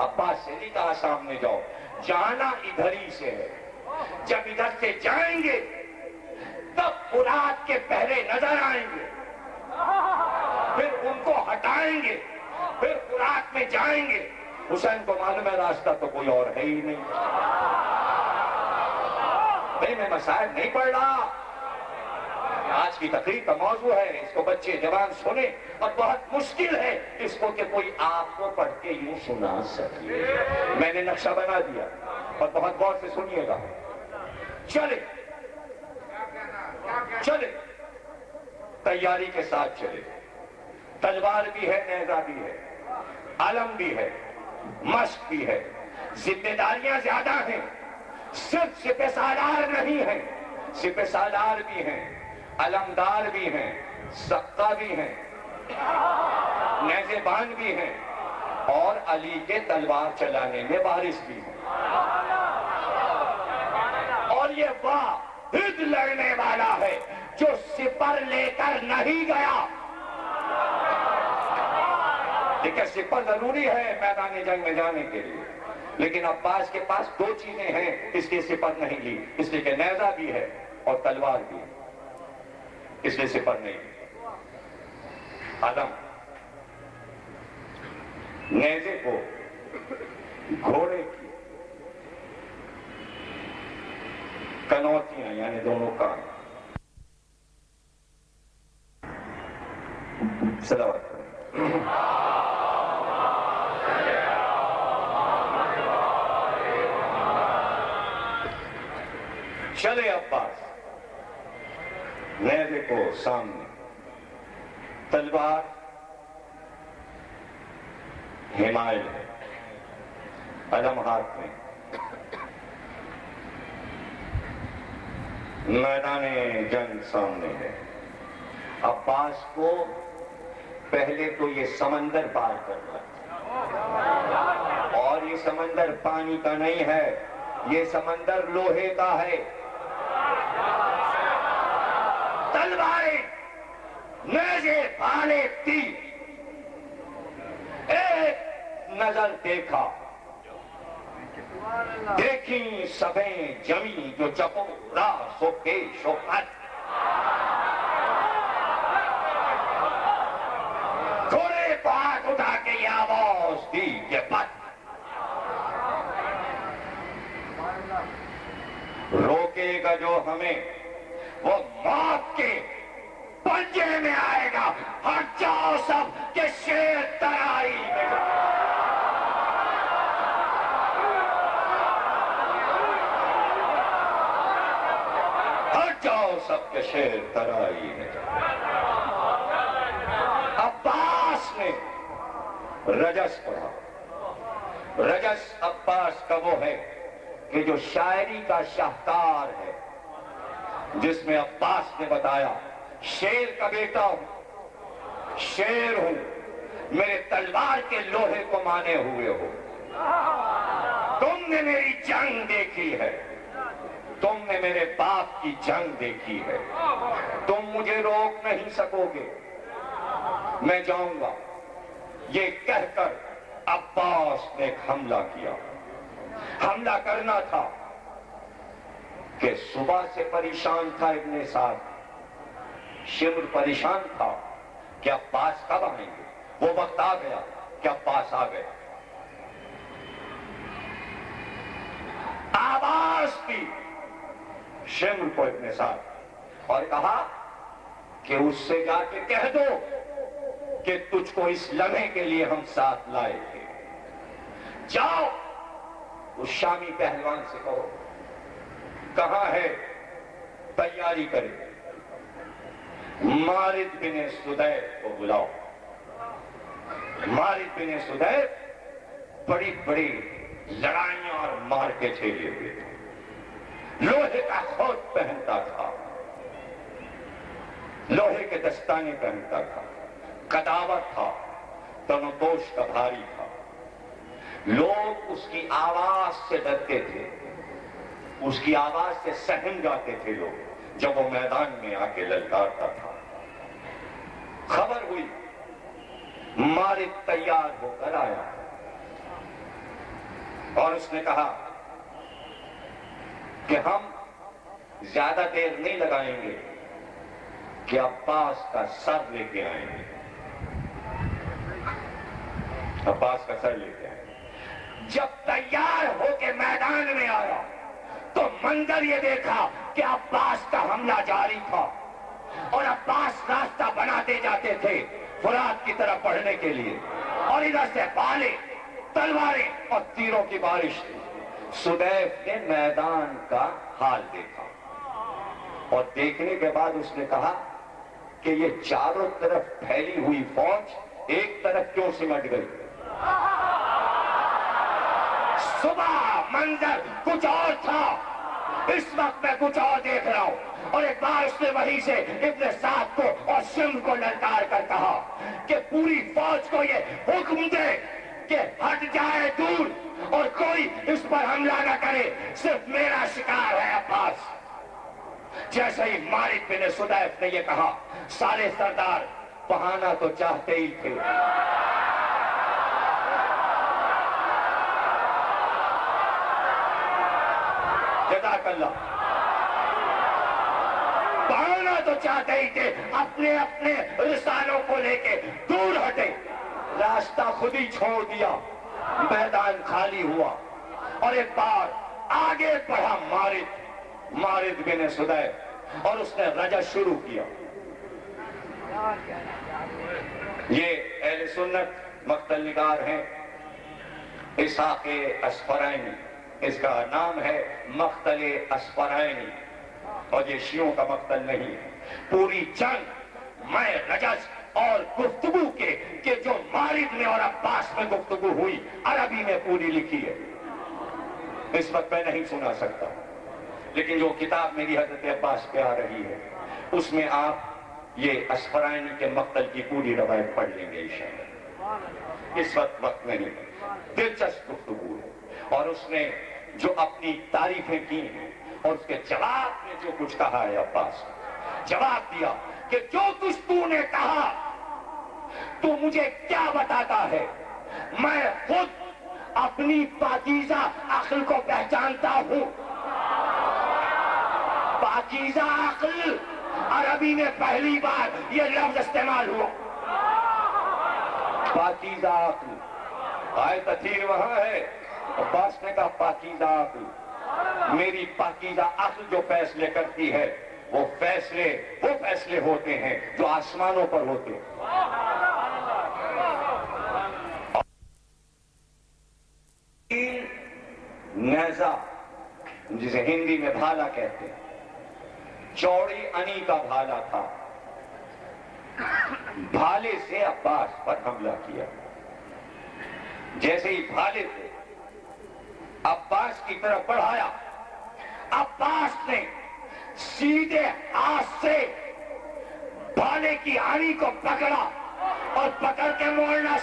عباس سے نہیں کہا سامنے جاؤ۔ جانا ادھر ہی سے ہے، جب ادھر سے جائیں گے تب فرات کے پہرے نظر آئیں گے، پھر ان کو ہٹائیں گے، پھر فرات میں جائیں گے۔ حسین کو معلوم ہے راستہ تو کوئی اور ہے ہی نہیں۔ بھئی میں مسائل نہیں پڑھ رہا، آج کی تقریر کا موضوع ہے، اس کو بچے جوان سنیں، اور بہت مشکل ہے اس کو کہ کوئی آپ کو پڑھ کے یوں سنا سکے۔ میں نے نقشہ بنا دیا اور بہت غور سے سنیے گا۔ چلے چلے تیاری کے ساتھ چلے، تلوار بھی ہے، نیزہ بھی ہے، علم بھی ہے، مشق بھی ہے، ذمہ داریاں زیادہ ہیں، صرف سپہ سالار نہیں ہیں، سپہ سالار بھی ہیں، علمدار بھی ہیں، سقہ بھی ہیں، نیزے بان بھی ہیں، اور علی کے تلوار چلانے میں وارث بھی ہیں، اور یہ واحد لڑنے والا ہے جو سپر لے کر نہیں گیا۔ دیکھیں سپر ضروری ہے میدان جنگ میں جانے کے لیے، لیکن عباس کے پاس 2 چیزیں ہیں اس لیے سپر نہیں لی، اس لیے کہ نیزہ بھی ہے اور تلوار بھی ہے، اس لیے سپر نہیں لی۔ علم، نیزے کو گھوڑے کی کنوتیاں یعنی دونوں کان، صلوات چلے عباس، نیزے کو سامنے، تلوار حمائل ہے، علم ہاتھ میں، میدان جنگ سامنے ہے۔ عباس کو پہلے تو یہ سمندر پار کرنا ہے، اور یہ سمندر پانی کا نہیں ہے، یہ سمندر لوہے کا ہے۔ تلواریں، نیزے، بھالے، تیر، ایک نظر دیکھا، دیکھیں سبیں جمی جو چپو راس و پیش و پت، گھوڑے کو ہاتھ اٹھا کے یہ آواز دی کہ پت، روکے گا جو ہمیں وہ موت کے پنجے میں آئے گا، ہٹ جاؤ سب کہ شیر ترائی میں جاؤ۔ ہٹ جاؤ سب کے شیر ترائی میں جاؤ۔ عباس نے رجس پڑھا، رجس عباس کا وہ ہے کہ جو شاعری کا شاہکار ہے، جس میں عباس نے بتایا شیر کا بیٹا ہوں، شیر ہوں، میرے تلوار کے لوہے کو مانے ہوئے ہو، تم نے میری جنگ دیکھی ہے، تم نے میرے باپ کی جنگ دیکھی ہے، تم مجھے روک نہیں سکو گے، میں جاؤں گا۔ یہ کہہ کر عباس نے ایک حملہ کیا۔ حملہ کرنا تھا کہ صبح سے پریشان تھا ابن سعد، شمر پریشان تھا کہ عباس کب آئیں گے۔ وہ وقت آ گیا کہ عباس آ گئے۔ آواز دی شمر کو ابن سعد اور کہا کہ اس سے جا کے کہہ دو کہ تجھ کو اس لمحے کے لیے ہم ساتھ لائے تھے، جاؤ اس شامی پہلوان سے کہو کہاں ہے، تیاری کرے، مارد بن سدیف کو بلاؤ۔ مارد بن سدیف بڑی بڑی لڑائیاں اور مار کے جھیلے ہوئے تھے، لوہے کا خوت پہنتا تھا، لوہے کے دستانے پہنتا تھا، قداوت تھا، تنوتوش کا بھاری تھا، لوگ اس کی آواز سے ڈرتے تھے، اس کی آواز سے سہم جاتے تھے لوگ جب وہ میدان میں آ کے للکارتا تھا۔ خبر ہوئی، مارد تیار ہو کر آیا اور اس نے کہا کہ ہم زیادہ دیر نہیں لگائیں گے کہ عباس کا سر لے کے آئیں گے، عباس کا سر لے کے آئیں گے۔ جب تیار ہو کے میدان میں آیا تو منظر یہ دیکھا کہ عباس کا حملہ جاری تھا اور عباس راستہ بناتے جاتے تھے فرات کی طرف بڑھنے کے لیے، اور ادھر سے بالیں، تلواریں اور تیروں کی بارش تھی۔ سدیف نے میدان کا حال دیکھا اور دیکھنے کے بعد اس نے کہا کہ یہ چاروں طرف پھیلی ہوئی فوج ایک طرف کیوں سمٹ گئی؟ صبح منظر کچھ اور تھا، اس وقت میں کچھ اور دیکھ رہا ہوں۔ اور ایک بار اس نے وہیں سے ابن سعد کو اور شمر کو للکار کر کہا کہ پوری فوج کو یہ حکم دے کہ ہٹ جائے دور اور کوئی اس پر حملہ نہ کرے، صرف میرا شکار ہے عباس۔ جیسے ہی مارد بن سدیف نے یہ کہا، سارے سردار بہانا تو چاہتے ہی تھے، جزاک اللہ، بہانا تو چاہتے ہی تھے، اپنے اپنے رسالوں کو لے کے دور ہٹے، راستہ خود ہی چھوڑ دیا، میدان خالی ہوا اور ایک بار آگے بڑھا مارد بن سدیف اور اس نے رجس شروع کیا۔ یہ اہل سنت مقتل نگار ہیں، اسحاق اصفرائنی، اس کا نام ہے مقتل اصفرائنی، اور یہ شیعوں کا مقتل نہیں ہے۔ پوری جنگ میں رجس اور گفتگو کے کہ جو مارد میں اور عباس میں گفتگو ہوئی عربی میں پوری لکھی ہے، اس وقت میں نہیں سنا سکتا، لیکن جو کتاب میری حضرت عباس پہ آ رہی ہے اس میں آپ یہ اصفرائنی کے مقتل کی پوری روایت پڑھ لیں گے انشاءاللہ۔ اس وقت نہیں، دلچسپ گفتگو ہے، اور اس نے جو اپنی تعریفیں کی ہیں اور اس کے جواب میں جو کچھ کہا ہے، عباس جواب دیا کہ جو کچھ تو نے کہا تو مجھے کیا بتاتا ہے، میں خود اپنی پاکیزہ عقل کو پہچانتا ہوں۔ پاکیزہ عقل، عربی میں پہلی بار یہ لفظ استعمال ہوا، پاکیزہ عقل، آیت تطہیر وہاں ہے، عباس نے کہا پاکیزہ عقل، میری پاکیزہ عقل جو فیصلے کرتی ہے وہ فیصلے ہوتے ہیں جو آسمانوں پر ہوتے ہیں۔ نیزہ جسے ہندی میں بھالا کہتے ہیں، چوڑی انی کا بھالا تھا، بھالے سے عباس پر حملہ کیا۔ جیسے ہی بھالے سے عباس کی طرف بڑھایا. عباس نے سیدھے ہاتھ سے بھالے کی آری کو پکڑا اور پکڑ کے موڑنا.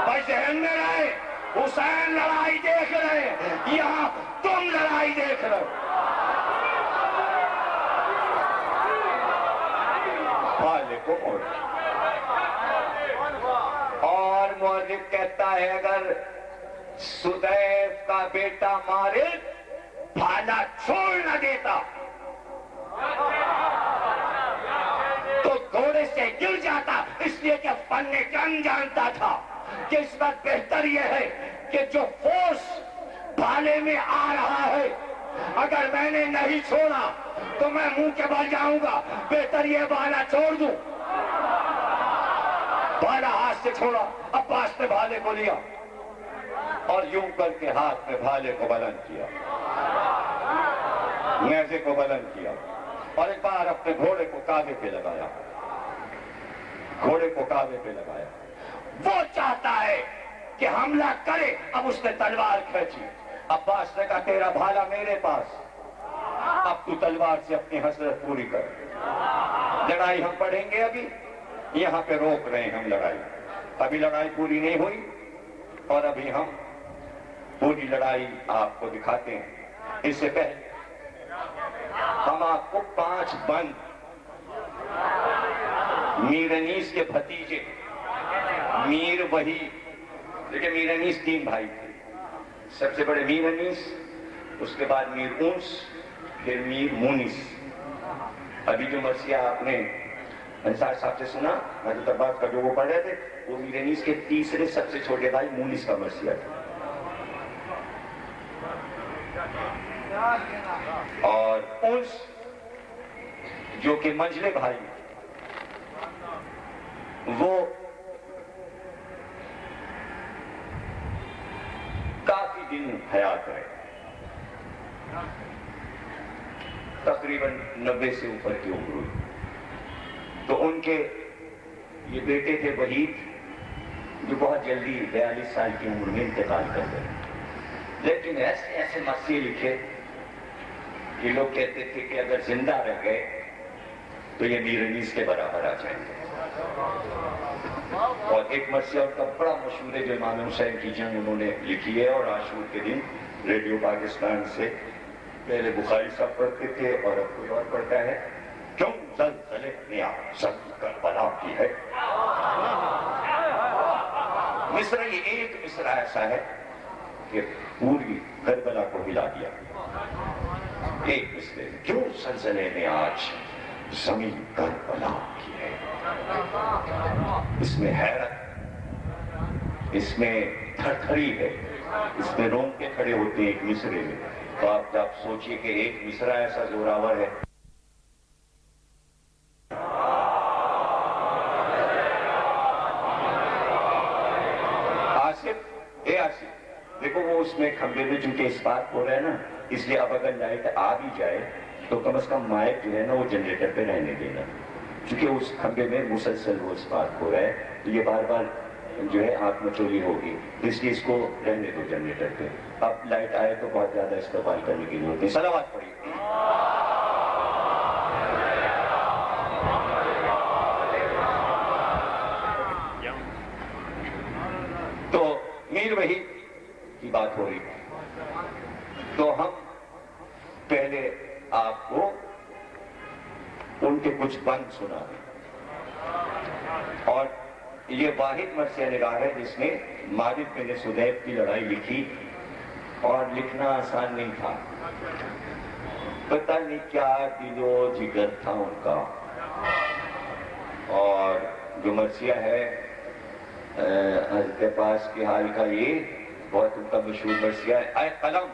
بھائی ذہن میں رہے, حسین لڑائی دیکھ رہے, یہاں تم لڑائی دیکھ رہے ہو. بھالے کو موڑ. اور مورخ کہتا ہے اگر سدیف کا بیٹا مارد بھالا چھوڑ نہ دیتا تو گھوڑے سے گر جاتا, اس لیے کہ فن جنگ جانتا تھا کہ اس وقت بہتر یہ ہے کہ جو فورس بھالے میں آ رہا ہے اگر میں نے نہیں چھوڑا تو میں منہ کے بل جاؤں گا, بہتر یہ بھالا چھوڑ دوں. بھالا ہاتھ سے چھوڑا, عباس نے بھالے کو لیا اور یوں کر کے ہاتھ میں بھالے کو بلند کیا, نیزے کو بلند کیا, اور ایک بار اپنے گھوڑے کو کعبے پہ لگایا. گھوڑے کو کعبے پہ لگایا. وہ چاہتا ہے کہ حملہ کرے, اب اس نے تلوار کھینچی. عباس نے کہا تیرا بھالا میرے پاس, اب تو تلوار سے اپنی حسرت پوری کر. لڑائی ہم پڑھیں گے, ابھی یہاں پہ روک رہے ہیں ہم لڑائی. ابھی لڑائی پوری نہیں ہوئی اور ابھی ہم پوری لڑائی آپ کو دکھاتے ہیں. اس سے پہلے ہم آپ کو 5 بند میر انیس کے بھتیجے میر وحی, دیکھیں میر انیس 3 بھائی تھے. سب سے بڑے میر انیس, اس کے بعد میر اونس, پھر میر مونس. ابھی جو مرثیہ آپ نے انصار صاحب سے سنا, حضرت عباس کا جو وہ پڑھ رہے تھے, وہ میر انیس کے تیسرے سب سے چھوٹے بھائی مونس کا مرثیہ تھا. اور انس جو کہ منجلے بھائی, وہ کافی دن حیات رہے, تقریباً 90 سے اوپر کی عمر ہوئی. تو ان کے یہ بیٹے تھے وحید, جو بہت جلدی 42 سال کی عمر میں انتقال کر گئے. لیکن ایسے ایسے مرثیے لکھے کہ لوگ کہتے تھے کہ اگر زندہ رہ گئے تو یہ میر انیس کے برابر آ جائیں گے. اور ایک مرثیہ ان کا بڑا مشہور ہے جو امام حسین کی جنگ انہوں نے لکھی ہے, اور عاشور کے دن ریڈیو پاکستان سے پہلے بخاری صاحب پڑھتے تھے اور اب کوئی اور پڑھتا ہے, کیوں زلزلے نے سب کربلا کی ہے. مصرع یہ ایک مصرع ایسا ہے کہ پوری کربلا کو ہلا دیا. ایک مصرع کیوں زلزلے نے آج زمین کربلا کی ہے. اس میں حیرت, اس میں تھرتھری ہے, اس میں رونگ کے کھڑے ہوتے ہیں ایک مصرع میں. تو آپ جب سوچئے کہ ایک مصرع ایسا زوراور ہے. آصف دیکھو, وہ اس میں کھمبے میں چونکہ اس بات ہو رہا ہے نا, اس لیے اب اگر لائٹ آ بھی جائے تو کم از کم مائک جو ہے نا وہ جنریٹر پہ رہنے دینا, چونکہ اس کھمبے میں مسلسل وہ اس بات ہو رہا ہے, تو یہ بار بار جو ہے آنکھ مچولی ہوگی, اس لیے اس کو رہنے دو جنریٹر پہ. اب لائٹ آئے تو بہت زیادہ استقبال کرنے کی ضرورت ہے. صلوات پڑھیے. تو میر وحی کی بات ہو رہی, تو ہم پہلے آپ کو ان کے کچھ بند سنا دیں. اور یہ واحد مرثیہ نگار ہے جس نے مالک بن سدیف کی لڑائی لکھی, اور لکھنا آسان نہیں تھا. پتہ نہیں کیا دل و جگر تھا ان کا. اور جو مرثیہ ہے حضرت عباس کے حال کا, یہ بہت ان کا مشہور مرثیہ ہے. اے قلم,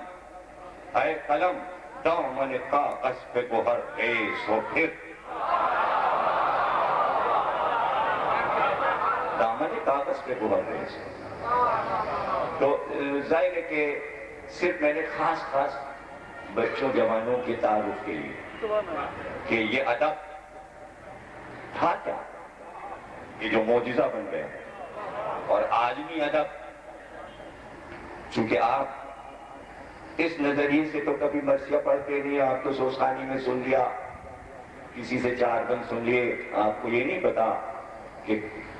اے قلم, دامن کاغذ پہ گوہر ریز ہو پھر. دامن کاغذ پہ گوہر ریز. تو ظاہر ہے کہ صرف میں نے خاص خاص بچوں جوانوں کے تعارف کے لیے کہ یہ ادب تھا کیا, یہ جو معجزہ بن گیا. اور عالمی ادب، چونکہ آپ اس نظریے سے تو کبھی مرثیہ پڑھتے نہیں، آپ تو سوسخانی میں سن لیا، کسی سے 4 بند سن لیے، آپ کو یہ نہیں پتا کہ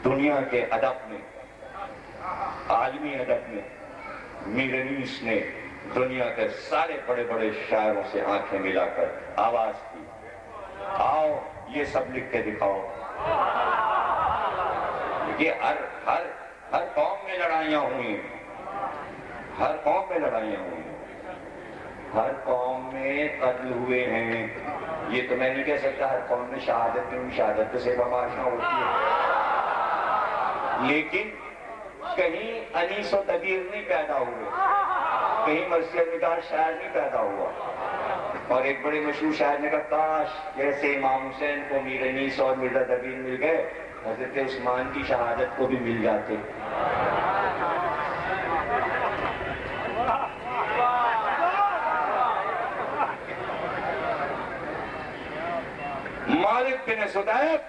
دنیا کے ادب میں، عالمی ادب میں میرنیس نے دنیا کے سارے بڑے بڑے شاعروں سے آنکھیں ملا کر آواز کی، آؤ یہ سب لکھ کے دکھاؤ۔ یہ ہر قوم میں لڑائیاں ہوئی ہیں، ہر قوم میں لڑائیاں ہوئی ہیں، ہر قوم میں قتل ہوئے ہیں۔ یہ تو میں نہیں کہہ سکتا ہر قوم میں شہادت ہوئی، شہادت سے بماشا ہوتی ہے، لیکن کہیں انیس و تدیر نہیں پیدا ہوئے، کہیں مرثیہ نگار شاعر نہیں پیدا ہوا۔ اور ایک بڑے مشہور شاعر نے کہا کاش جیسے امام حسین کو میر انیس اور مرزا دبیر مل گئے، حضرت عثمان کی شہادت کو بھی مل جاتے۔ مالک بن سدیف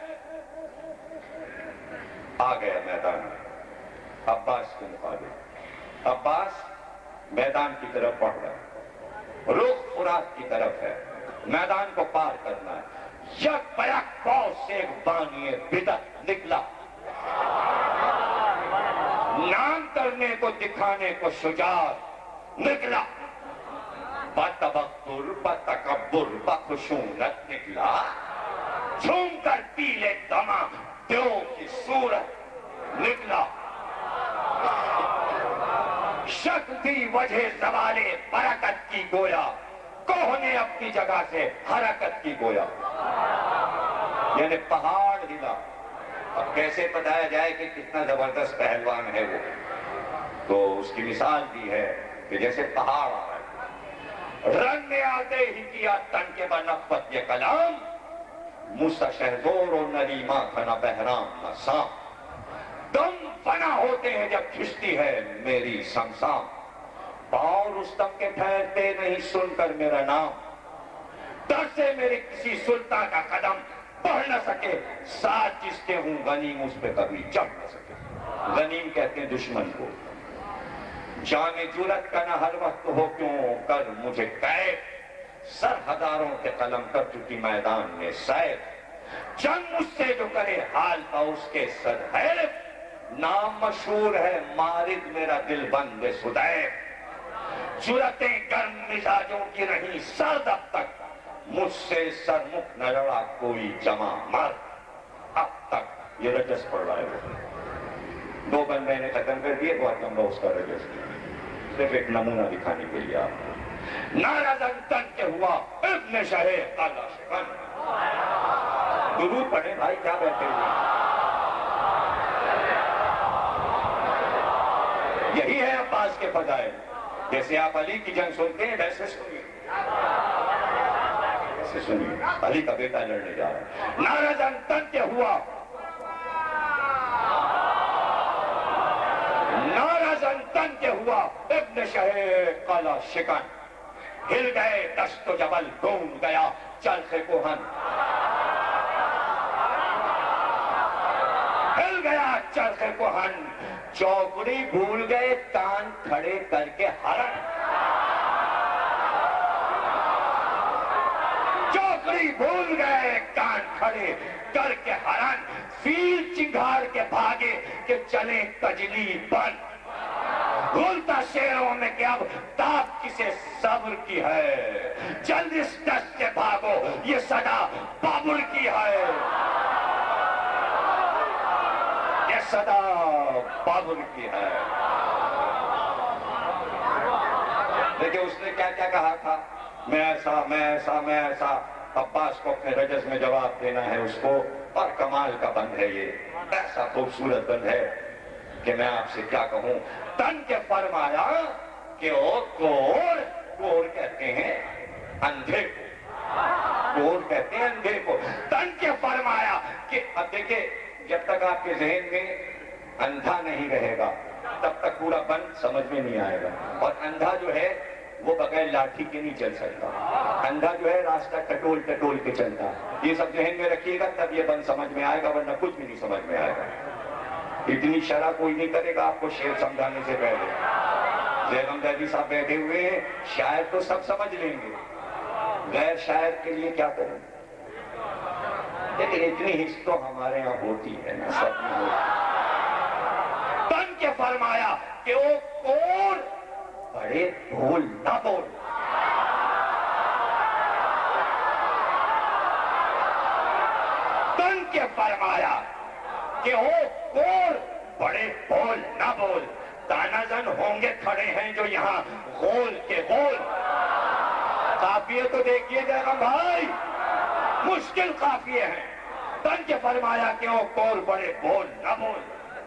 آ گیا میدان میں عباس کے مقابلے۔ عباس میدان کی طرف بڑھ رہا ہے، رخ فرات کی طرف ہے، میدان کو پار کرنا ہے۔ یک بیک فوج سے ایک بانی بدعت نکلا، نام کرنے کو دکھانے کو شجاع نکلا، بتبختر بتکبر بخشونت نکلا، جھوم کر پیلے دماغ دیو کی صورت نکلا، شک تھی وجہ زوال برکت کی گویا، کوہ نے اپنی جگہ سے حرکت کی گویا، یعنی پہاڑ ہلا۔ اب کیسے بتایا جائے کہ کتنا زبردست پہلوان ہے وہ؟ تو اس کی مثال دی ہے کہ جیسے پہاڑ آ رہا ہے، رنگ نے آتے ہی کیا تن کے بنقبت یہ کلام، موسیٰ شہزور و نریمہ کھنا بہرام نہ سام، دم فنا ہوتے ہیں جب کھشتی ہے میری سمسام، پاؤں رستم کے پھیرتے نہیں سن کر میرا نام، ڈر سے میرے کسی سلطان کا قدم بڑھ نہ سکے، ساتھ جس کے ہوں غنیم اس پہ کبھی چڑھ نہ سکے۔ غنیم کہتے ہیں دشمن کو۔ جان جرت کا نہ ہر وقت ہو کیوں کر مجھے قید، سر ہزاروں کے قلم کر چکی میدان میں سیر، جنگ مجھ سے جو کرے حال کا اس کے صد ہے، نام مشہور ہے مارد میرا دل بند سدیف، جرتیں گرم مزاجوں کی رہیں سرد اب تک، مجھ سے سرمکھ نہ لڑا کوئی جمع مرد اب تک۔ یہ رجس پڑھ رہا ہے وہ، 2 بند میں نے ختم کر دیے، بہت لمبا اس کا رجس، صرف ایک نمونہ دکھانے کے لیے آپ کو۔ نعرہ زن تن کے ہوا ابن شہ قلعہ شکن، درود پڑھیں بھائی، کیا بیٹھے ہوئے؟ یہی ہے عباس کے فضائل، جیسے آپ علی کی جنگ سنتے ہیں ویسے سنیے، ویسے سنیے، علی کا بیٹا لڑنے جا رہا ہے۔ نعرہ زن تن کے ہوا، نعرہ زن تن کے ہوا ابن شہ قلعہ شکن، ہل گئے دشت و جبل گونج گیا چرخ کوہن، ہل گیا چرخ کوہن، چوکڑی بھول گئے کان کھڑے کر کے ہرن، چوکڑی بھول گئے کان کھڑے کر کے ہرن، فیل چنگھاڑ کے بھاگے کہ چلیں کجلی بن، بھولتا شیروں میں کہ اب تاب کسے صبر کی ہے، جلد اس دشت سے بھاگو یہ صدا بابل کی ہے، یہ صدا بابل کی ہے۔ دیکھیں اس نے کیا کیا کہا تھا، میں ایسا میں ایسا میں ایسا۔ عباس کو اپنے رجس میں جواب دینا ہے اس کو، اور کمال کا بند ہے یہ، ایسا خوبصورت بند ہے کہ میں آپ سے کیا کہوں۔ تن کے فرمایا کہ او کور کہتے ہیں اندھے کو، کور کہتے ہیں اندھے کو۔ تن کے فرمایا کہ اب دیکھیں جب تک آپ کے ذہن میں اندھا نہیں رہے گا تب تک پورا بند سمجھ میں نہیں آئے گا، اور اندھا جو ہے وہ بغیر لاٹھی کے نہیں چل سکتا، اندھا جو ہے راستہ ٹٹول ٹٹول کے چلتا ہے۔ یہ سب ذہن میں رکھیے گا تب یہ بند سمجھ میں آئے گا، ورنہ کچھ بھی نہیں سمجھ میں آئے گا۔ اتنی شرح کوئی نہیں کرے گا آپ کو شعر سمجھانے سے پہلے. زیغم دہلی صاحب بیٹھے ہوئے ہیں, شاعر تو سب سمجھ لیں گے, غیر شاعر کے لیے کیا کریں. لیکن اتنی حص تو ہمارے ہاں ہوتی ہے نا, سب میں ہوتی. بن کے فرمایا کہ وہ کون بڑے بھول نہ بول. بن کے فرمایا کہ وہ کون بڑے بول نہ بول. تانا زن ہوں گے کھڑے ہیں جو یہاں غول کے غول. قافیے تو دیکھیے گا بھائی, مشکل قافیے ہیں. بن کے فرمایا کہ وہ کول بڑے بول نہ بول.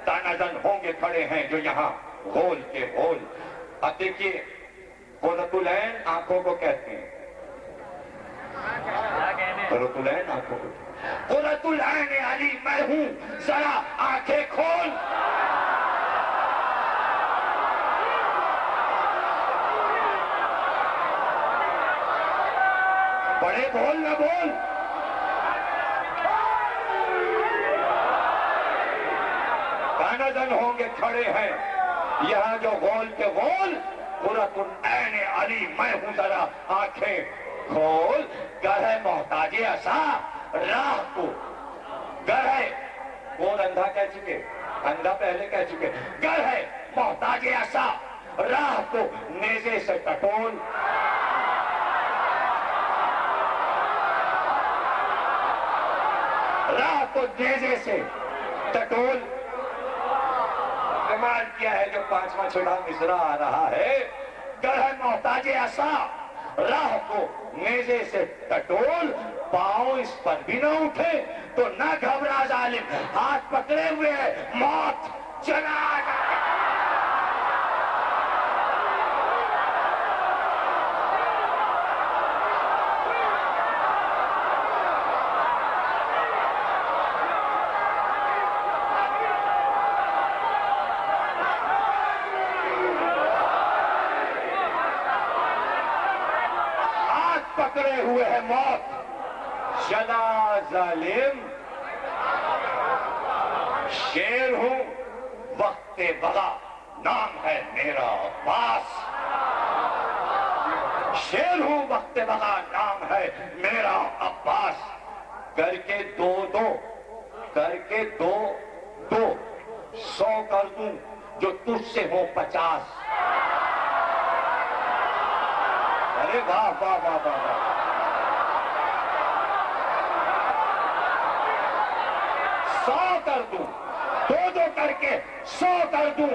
تانا زن ہوں گے کھڑے ہیں جو یہاں غول کے غول. اب دیکھیے قرۃ العین آنکھوں کو کہتے ہیں. قرۃ العین آنکھوں کو, قرۃ العین علی میں ہوں ذرا آنکھیں کھول. بڑے بول نہ بول. تانا زن ہوں گے کھڑے ہیں یہاں جو غول کے غول. قرۃ العین علی میں ہوں ذرا آنکھیں کھول. گر ہے محتاج عصا راہ کو, گر ہے کون اندھا کہہ چکے, اندھا پہلے کہہ چکے. گر ہے محتاج عصا راہ کو نیزے سے ٹٹول. راہ کو نیزے سے ٹٹول. کمال کیا ہے جو پانچواں چھٹا مصرع آ رہا ہے. گر ہے محتاج عصا راہ کو نیزے سے ٹٹول. پاؤں اس پر بھی نہ اٹھے تو نہ گھبرا ظالم, ہاتھ پکڑے ہوئے ہے موت چلا جائے. پکڑے ہوئے ہے موت چلا ظالم. شیر ہوں وقت بغا نام ہے میرا عباس. شیر ہوں وقت بغا نام ہے میرا عباس. کر کے دو دو, کر کے دو دو 100 کر دوں جو تجھ سے ہو 50. ارے واہ واہ واہ واہ واہ. 100 کر دوں, دو دو کر کے 100 کر دوں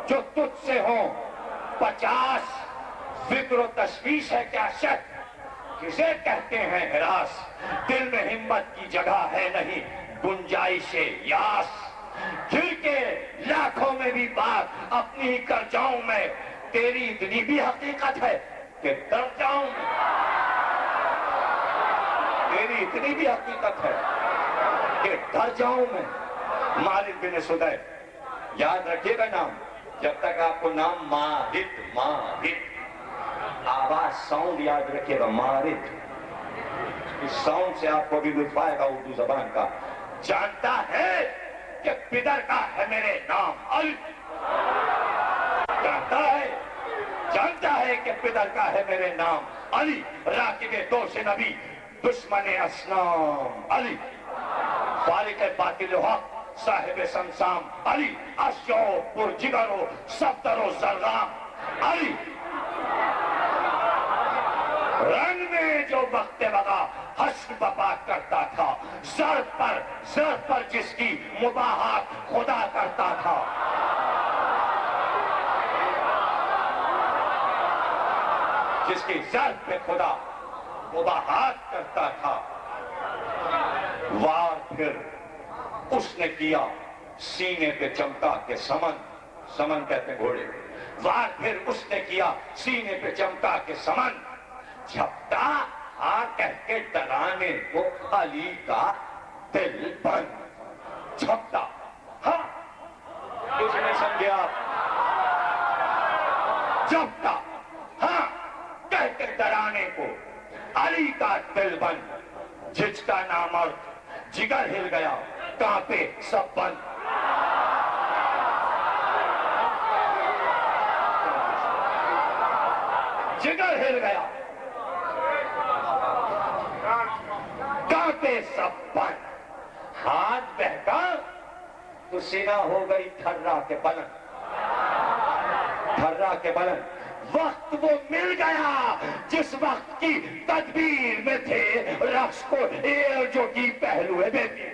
جو تجھ سے ہوں 50. فکر و تشویش ہے کیا شک, کسے کہتے ہیں ہراس. دل میں ہمت کی جگہ ہے نہیں گنجائش یاس. پھر کے لاکھوں میں بھی بات اپنی ہی کر جاؤں میں. تیری اتنی بھی حقیقت ہے کہ ڈر جاؤں. تیری اتنی بھی حقیقت ہے کہ ڈر جاؤں میں. مالک بن سدیف, یاد رکھیے گا نام, جب تک آپ کو نام مارد, مارد آواز ساؤنڈ یاد رکھیے گا, مارد. اس ساؤنڈ سے آپ کو بھی لطف آئے گا اردو زبان کا. جانتا ہے کہ پدر کا ہے میرے نام علی. جانتا ہے, جانتا ہے کہ پدر کا ہے میرے نام علی. راکب دوش نبی دشمن اسلام علی. فارق باطل و حق صاحب سمسام علی. اشجع و پرجگر و صفدر و زرغام علی. رنگ میں جو وقت بغا حشر بپا کرتا تھا, زر پر جس کی مباحات خدا کرتا تھا. جس کی زر پہ خدا مباحات کرتا تھا. وار پھر اس نے کیا سینے پہ چمکا کے سمن, سمن کہتے ہیں گھوڑے. وار پھر اس نے کیا سینے پہ چمکا کے سمن. جھپٹا ہاں کہہ کے ڈرانے کو علی کا دل بند. جھپٹا ہاں, کچھ نہیں سمجھے آپ. جھپٹا ہاں کہہ کے ڈرانے کو علی کا دل بند. جھجکا نامرد جگر ہل گیا کانپے سب بند. مل گیا، کانٹے سب پر، ہاتھ بہکا تو سینہ ہو گئی تھرا کے بلند، تھرا کے بلند۔ وقت وہ مل گیا جس وقت کی تدبیر میں تھے رقص کو جو کی پہلو ہے بیٹی،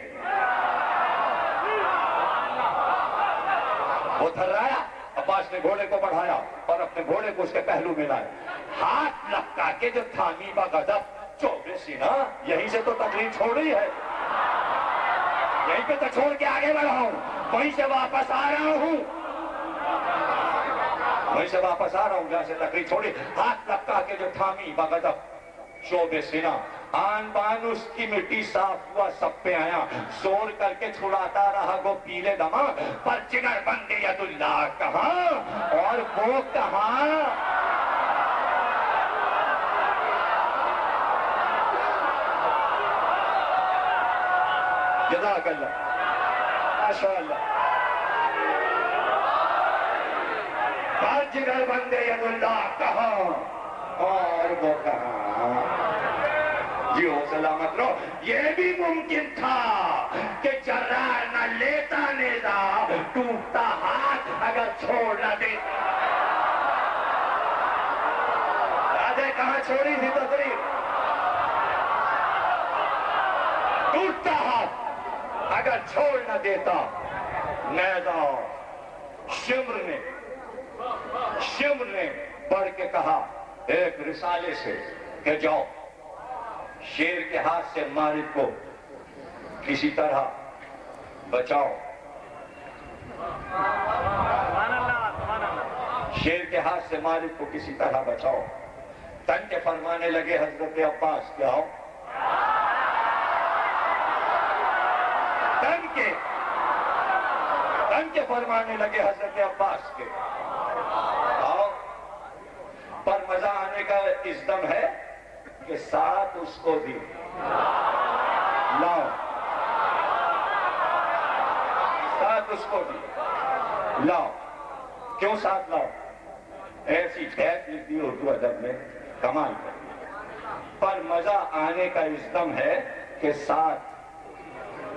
وہ تھرایا، عباس نے گھوڑے کو بڑھایا اور اپنے گھوڑے کو اس کے پہلو میں لائے، ہاتھ لپکا کے جو تھامی بغضب چوبے سینہ، یہیں سے تو تقریر چھوڑی ہے، یہیں پہ تو چھوڑ کے آگے بڑھا ہوں، وہیں سے واپس آ رہا ہوں، وہیں سے واپس آ رہا ہوں جہاں سے تقریر چھوڑی، ہاتھ لپکا کے جو تھامی بغضب شعبِ سینہ، آن بان اس کی مٹی صاف ہوا سب پہ آیا، زور کر کے چھڑاتا رہا وہ پیلے دماں، پر جگر بند ید اللہ کہاں اور وہ کہاں؟ جزاک اللہ، ماشاء اللہ، پر جگر بند ید اللہ کہاں اور وہ کہاں؟ جی ہو سلامت رہو۔ یہ بھی ممکن تھا کہ جرار نہ لیتا نیزا، ٹوٹتا ہاتھ اگر چھوڑ نہ دیتا۔ راجے کہاں چھوڑی تھی تقریر؟ ٹوٹتا ہاتھ اگر چھوڑ نہ دیتا نیزا۔ شمر نے پڑھ کے کہا ایک رسالے سے کہ جاؤ شیر کے ہاتھ سے مالک کو کسی طرح بچاؤ، شیر کے ہاتھ سے مالک کو کسی طرح بچاؤ۔ تن کے فرمانے لگے حضرت عباس کہ آؤ، تن کے فرمانے لگے حضرت عباس کے آؤ، پر مزہ آنے کا اس دم ہے کہ ساتھ اس کو بھی لاؤ، ساتھ اس کو بھی لاؤ۔ کیوں ساتھ لاؤ؟ ایسی ٹھیک لکھ دی اردو ادب میں، کمال کر، پر مزہ آنے کا اس دم ہے کہ ساتھ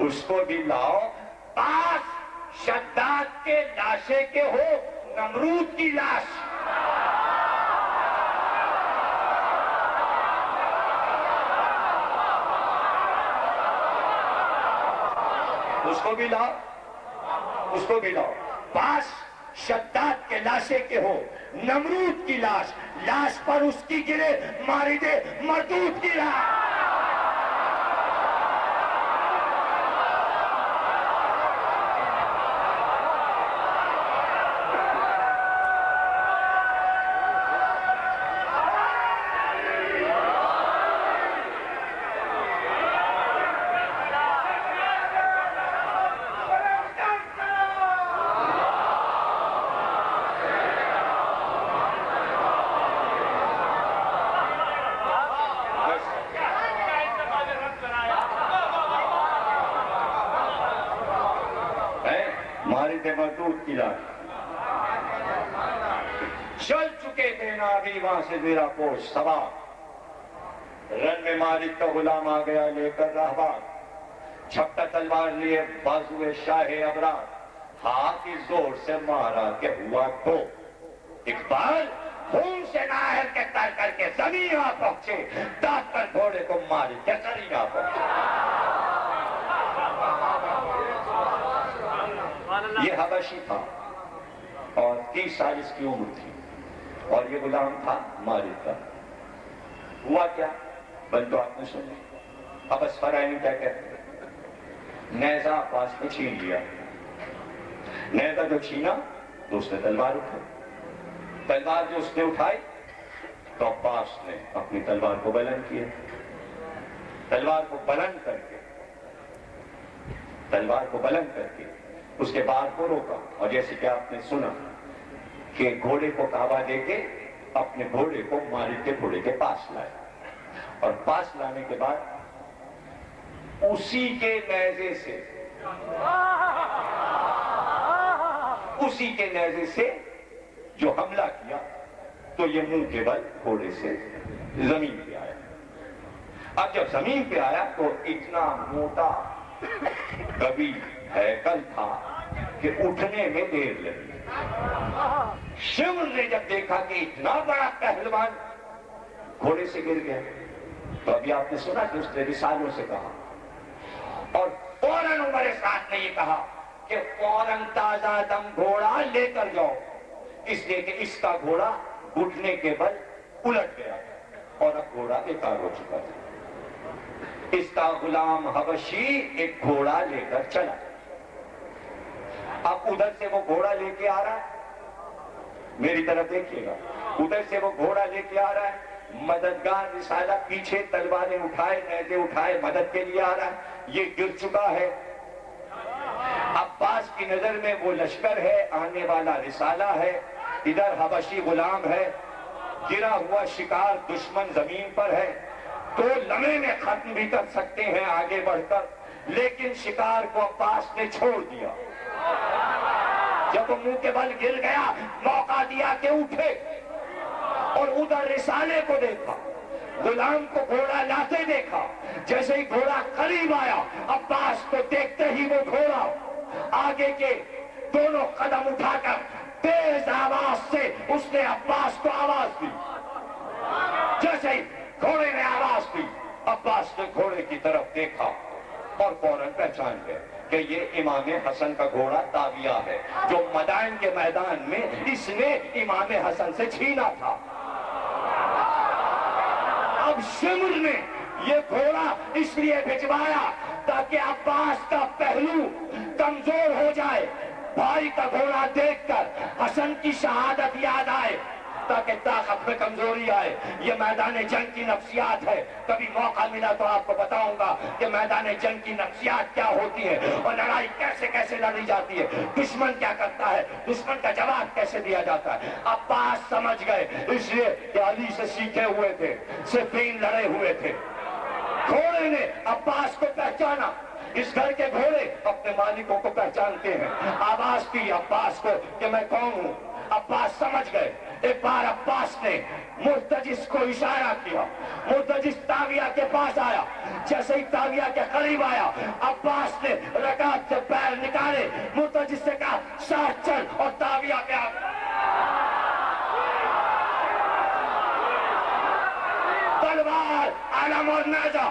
اس کو بھی لاؤ، پاس شداد کے لاشے کے ہو نمرود کی لاش۔ اس کو بھی لاؤ، اس کو بھی لاؤ، پاس شداد کے لاشے کے ہو نمرود کی لاش، لاش پر اس کی گرے ماری دے مردود کی لاش۔ مردود کی لاش، چل چکے تھے ناگی وہاں سے میرا پوش سوار، رن میں مالک کا غلام آ گیا لے کر راہبار، چھپٹا تلوار لیے بازوئے شاہ ابرار، ہاتھ کی زور سے مارا کہ ہوا تو اقبال خون سے ناہر کے تر کر کے زمین آ پہنچے، دانت پر گھوڑے کو ماری کے زمین آ پہنچے۔ یہ حبشی تھا اور 30 سال اس کی عمر تھی اور یہ غلام تھا مالک کا۔ ہوا کیا بل تو آپ نے سنی، اب اسفرائی نے کیا کہتے ہیں، نیزہ عباس نے چھین لیا، نیزہ جو چھینا تو اس نے تلوار اٹھائی، تلوار جو اس نے اٹھائی تو عباس نے اپنی تلوار کو بلند کیا، تلوار کو بلند کر کے اس کے بار کو روکا، اور جیسے کہ آپ نے سنا کہ گھوڑے کو کعبہ دے کے اپنے گھوڑے کو مالک کے گھوڑے کے پاس لائے، اور پاس لانے کے بعد اسی کے نیزے سے جو حملہ کیا تو یہ منہ کے بل گھوڑے سے زمین پہ آیا. اب جب زمین پہ آیا تو اتنا موٹا کبھی ہیکل تھا کہ اٹھنے میں دیر لگی. شیو نے جب دیکھا کہ اتنا بڑا پہلوان گھوڑے سے گر گیا تو ابھی آپ نے سنا کہ اس نے رسالوں سے کہا اور فوراً عمر سعد نے یہ کہا کہ فوراً تازہ دم گھوڑا لے کر جاؤ، اس لیے کہ اس کا گھوڑا گھٹنے کے بل الٹ گیا اور اب گھوڑا بیکار ہو چکا تھا. اس کا غلام حبشی ایک گھوڑا لے کر چلا. اب ادھر سے وہ گھوڑا لے کے آ رہا ہے، میری طرف دیکھیے گا، ادھر سے وہ گھوڑا لے کے آ رہا ہے، مددگار رسالہ پیچھے تلواریں اٹھائے نیزے اٹھائے مدد کے لیے آ رہا ہے. یہ گر چکا ہے. عباس کی نظر میں وہ لشکر ہے، آنے والا رسالہ ہے، ادھر حبشی غلام ہے، گرا ہوا شکار دشمن زمین پر ہے. 2 لمحے میں ختم بھی کر سکتے ہیں آگے بڑھ کر، لیکن شکار کو عباس نے چھوڑ دیا. جب وہ منہ کے بل گر گیا موقع دیا کہ اٹھے اور ادھر رسالے کو دیکھا، غلام کو گھوڑا لاتے دیکھا. جیسے ہی گھوڑا قریب آیا عباس کو دیکھتے ہی وہ گھوڑا آگے کے دونوں قدم اٹھا کر تیز آواز سے اس نے عباس کو آواز دی. جیسے ہی گھوڑے نے آواز دی عباس نے گھوڑے کی طرف دیکھا اور فوراً پہچان گیا کہ یہ امام حسن کا گھوڑا تاویہ ہے جو مدائن کے میدان میں اس نے امام حسن سے چھینا تھا. اب شمر نے یہ گھوڑا اس لیے بھجوایا تاکہ عباس کا پہلو کمزور ہو جائے، بھائی کا گھوڑا دیکھ کر حسن کی شہادت یاد آئے تاکہ طاقت میں کمزوری آئے. یہ میدان جنگ کی نفسیات ہے. کبھی موقع ملا تو آپ کو بتاؤں گا کہ میدان جنگ کی نفسیات کیا ہوتی ہے اور لڑائی کیسے کیسے لڑی جاتی ہے، دشمن کیا کرتا ہے، دشمن کا جواب کیسے دیا جاتا ہے. عباس سمجھ گئے اس لیے کہ علی سے سیکھے ہوئے تھے، صفین لڑے ہوئے تھے. گھوڑے نے عباس کو پہچانا. اس گھر کے گھوڑے اپنے مالکوں کو پہچانتے ہیں. آواز دی عباس کو کہ میں کون ہوں. عباس سمجھ گئے. ایک بار عباس نے مرتجس کو اشارہ کیا، مرتجس تاویہ کے پاس آیا. جیسے ہی تاویہ کے قریب آیا عباس نے رکعت سے پیر نکالے، مرتجس سے کہا ساتھ چل اور تاویہ پہ آ. تلوار علم اور نیزہ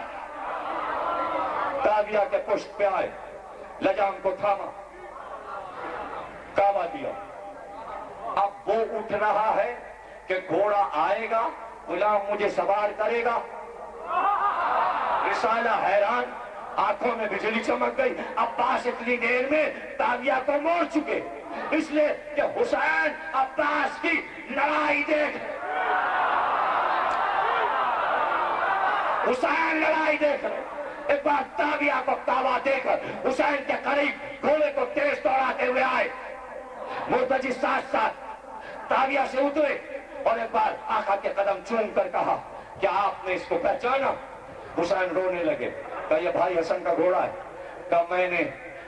تاویہ کے پشت پہ آئے، لجام کو تھاما، کعبہ دیا. اب وہ اٹھ رہا ہے کہ گھوڑا آئے گا، غلام مجھے سوار کرے گا. رسالہ حیران، آنکھوں میں بجلی چمک گئی. عباس اتنی دیر میں تاویہ کو موڑ چکے، اس لیے کہ حسین عباس کی لڑائی دیکھ، حسین لڑائی دیکھ رہے. ایک بار تاویہ کو تاوا دے کر حسین کے قریب گھوڑے کو تیز دوڑاتے ہوئے آئے. مرتجی ساتھ ساتھ تاویہ سے اترے اور ایک بار آقا کے قدم چوم کر کہا کیا آپ نے اس کو پہچانا؟ حسین رونے لگے. کہا یہ بھائی حسن کا گھوڑا ہے. کہا میں نے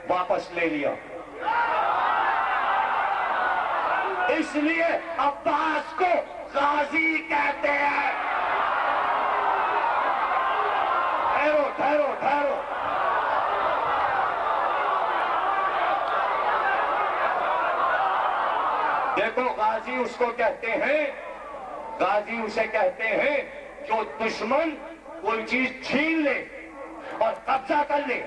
واپس لے لیا. اس لیے عباس کو غازی کہتے ہیں. ٹھہرو ٹھہرو ٹھہرو. دیکھو غازی اس کو کہتے ہیں، غازی اسے کہتے ہیں جو دشمن کوئی چیز چھین لے اور قبضہ کر لے،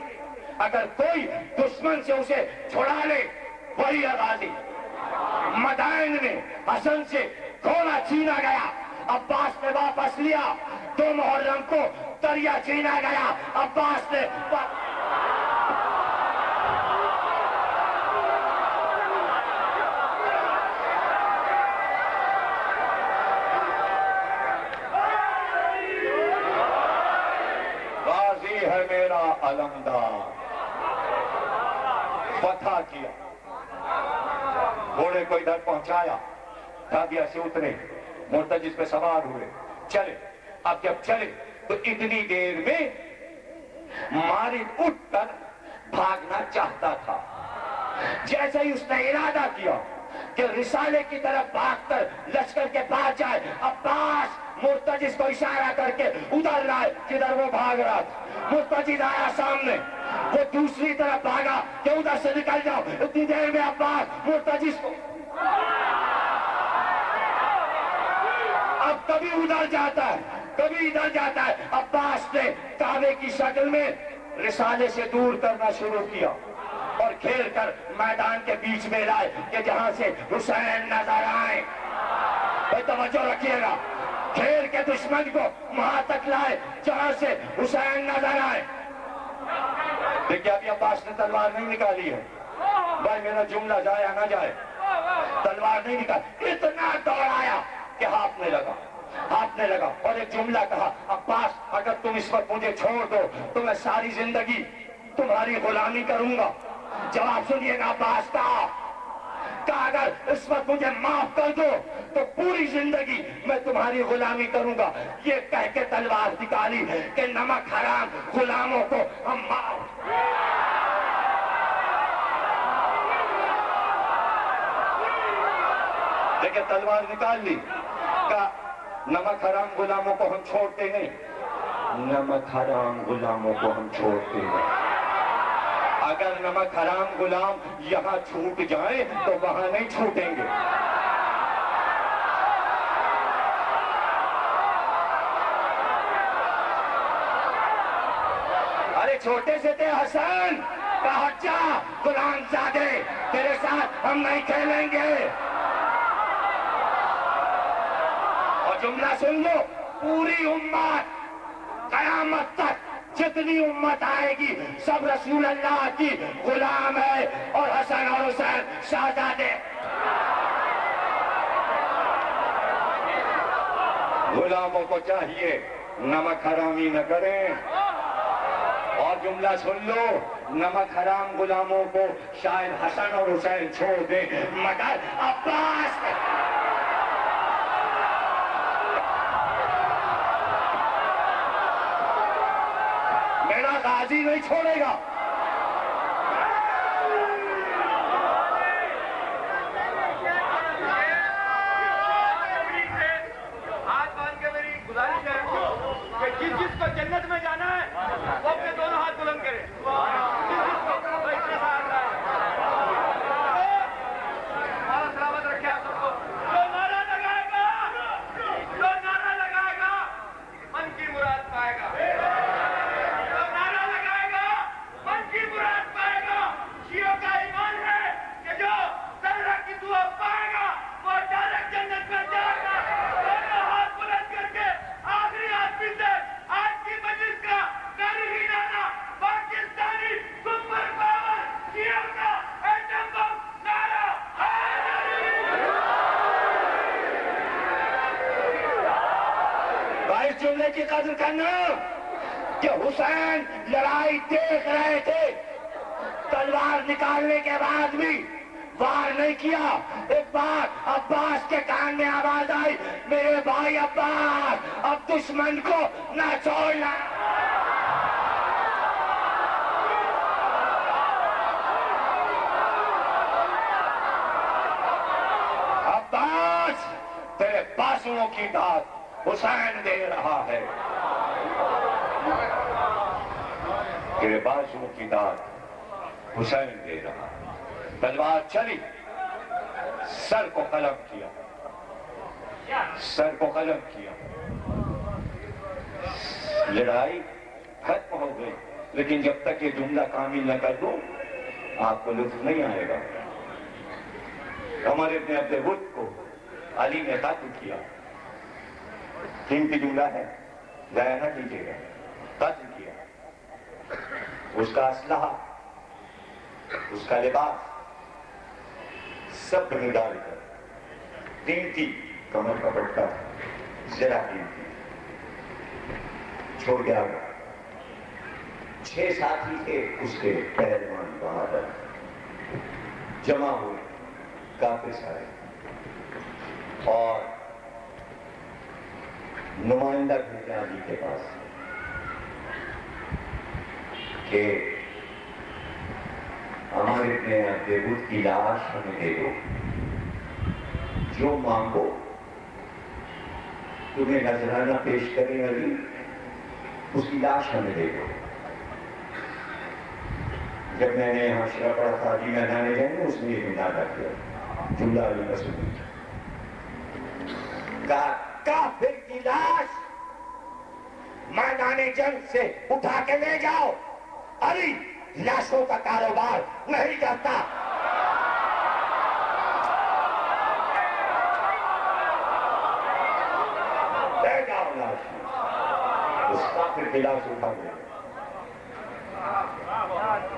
اگر کوئی دشمن سے اسے چھڑا لے وہی ہے غازی. مدائن میں حسن سے گھوڑا چھینا گیا، عباس نے واپس لیا. 2 محرم کو دریا چھینا گیا، عباس نے غازی ہے میرا علمدار. فتح کیا، گھوڑے کو ادھر پہنچایا، تاویہ سے اترے، مرتجس پہ سوار ہوئے، چلے. اب جب چلے تو اتنی دیر میں مالک اٹھ کر بھاگنا چاہتا تھا. جیسے ہی اس نے ارادہ کیا کہ رسالے کی طرف بھاگ کر لشکر کے پاس جائے. عباس مرتجز کو اشارہ کر کے ادھر لائے جدھر وہ بھاگ رہا تھا. مرتجز آیا سامنے, وہ دوسری طرف بھاگا کہ ادھر سے نکل جاؤ. اتنی دیر میں عباس مرتجز کو اب کبھی ادھر جاتا ہے کبھی ادھر جاتا ہے. عباس نے کعبے کی شکل میں رسالے سے دور کرنا شروع کیا اور کھیل کر میدان کے بیچ میں لائے کہ جہاں سے حسین نظر آئے. توجہ رکھیے گا, کھیل کے دشمن کو وہاں تک لائے جہاں سے حسین نظر آئے. دیکھیے ابھی عباس نے تلوار نہیں نکالی ہے بھائی, میرا جملہ جائے نہ جائے. تلوار نہیں نکالی, اتنا دوڑایا کہ ہانپنے لگا اور ایک جملہ کہا, عباس اگر تم اس وقت مجھے چھوڑ دو تو میں ساری زندگی تمہاری غلامی کروں گا. جواب سنیے گا عباس کا, اگر اس وقت مجھے معاف کر دو تو پوری زندگی میں تمہاری غلامی کروں گا. یہ کہہ کے تلوار نکالی کہ نمک حرام غلاموں کو ہم معاف. دیکھیں تلوار نکال لی, کہا نمک حرام غلاموں کو ہم چھوڑتے نہیں, نمک حرام غلاموں کو ہم چھوڑتے نہیں. اگر نمک حرام غلام یہاں چھوٹ جائیں تو وہاں نہیں چھوٹیں گے. ارے چھوٹے سے تھے حسن, کہا جا غلام زادے تیرے ساتھ ہم نہیں کھیلیں گے. اور جملہ سن لو, پوری امت قیامت تک جتنی امت آئے گی سب رسول اللہ کی غلام ہے اور حسن اور حسین شہزادے. غلاموں کو چاہیے نمک حرامی نہ کریں. اور جملہ سن لو, نمک حرام غلاموں کو شاید حسن اور حسین چھوڑ دیں مگر عباس میرا غازی نہیں چھوڑے گا. ہاتھ باندھ کے میری گزارش ہے کہ جس جس کو جنت میں جانا ہے وہ اپنے دونوں ہاتھ بلند کرے. سلامت رکھے آپ سب کو. جو نعرہ لگائے گا من کی مراد پائے گا. جو نعرہ لگائے گا من کی مراد پائے گا. شیعوں کا ایمان ہے کہ جو ذرہ کی دعا پائے گا وہ ڈائریکٹ جنت میں جائے گا. دونوں ہاتھ بلند کر کے آخری آدمی سے آج کی مجلس کا تاریخی نعرہ, پاکستانی سپر پاور شیعوں کا ایٹم بم نعرہ بھائی. جملے کی قدر کرنا کہ حسین لڑائی دیکھ رہے تھے, تلوار نکالنے کے بعد بھی وار نہیں کیا. ایک بار عباس کے کان میں آواز آئی, میرے بھائی عباس اب دشمن کو نہ چھوڑنا. عباس تیرے بازوؤں کی داد حسین دے رہا ہے, تیرے بازوؤں کی داد حسین دے رہا ہے. تلوار چلی, سر کو قلم کیا, سر کو قلم کیا. لڑائی ختم ہو گئی, لیکن جب تک یہ جملہ کامل نہ کر دوں آپ کو لطف نہیں آئے گا. عمر ابن عبد الود کو علی نے قتل کیا. قیمتی جملہ ہے, ضائع نہ کیجیے گا. قتل کیا, اس کا اسلحہ, اس کا لباس سب ڈال کر, قیمتی کمر کا پٹکا ذرا قیمتی چھوڑ گیا. 6 ساتھی تھے اس کے پہلوان بہادر, جمع ہوئے کافی سارے اور نمائندہ بھیجا علی کے پاس کہ ہمارے ابن عبد الود کی لاش ہمیں دے دو. جو مانگو تمہیں نذرانہ پیش کریں علی، اس کی لاش ہمیں دے دو۔ جب میں نے یہاں شرح پڑھا تھا علی میدان جنگ میں، اس نے یہ جملہ ادا کیا، جملہ علی کا سنی کہا کافر کی لاش میدان جنگ سے اٹھا کے لے جاؤ، علی لاشوں کا کاروبار نہیں کرتا۔ لے جاؤ لاش، اس کافر کی لاش اٹھا کے،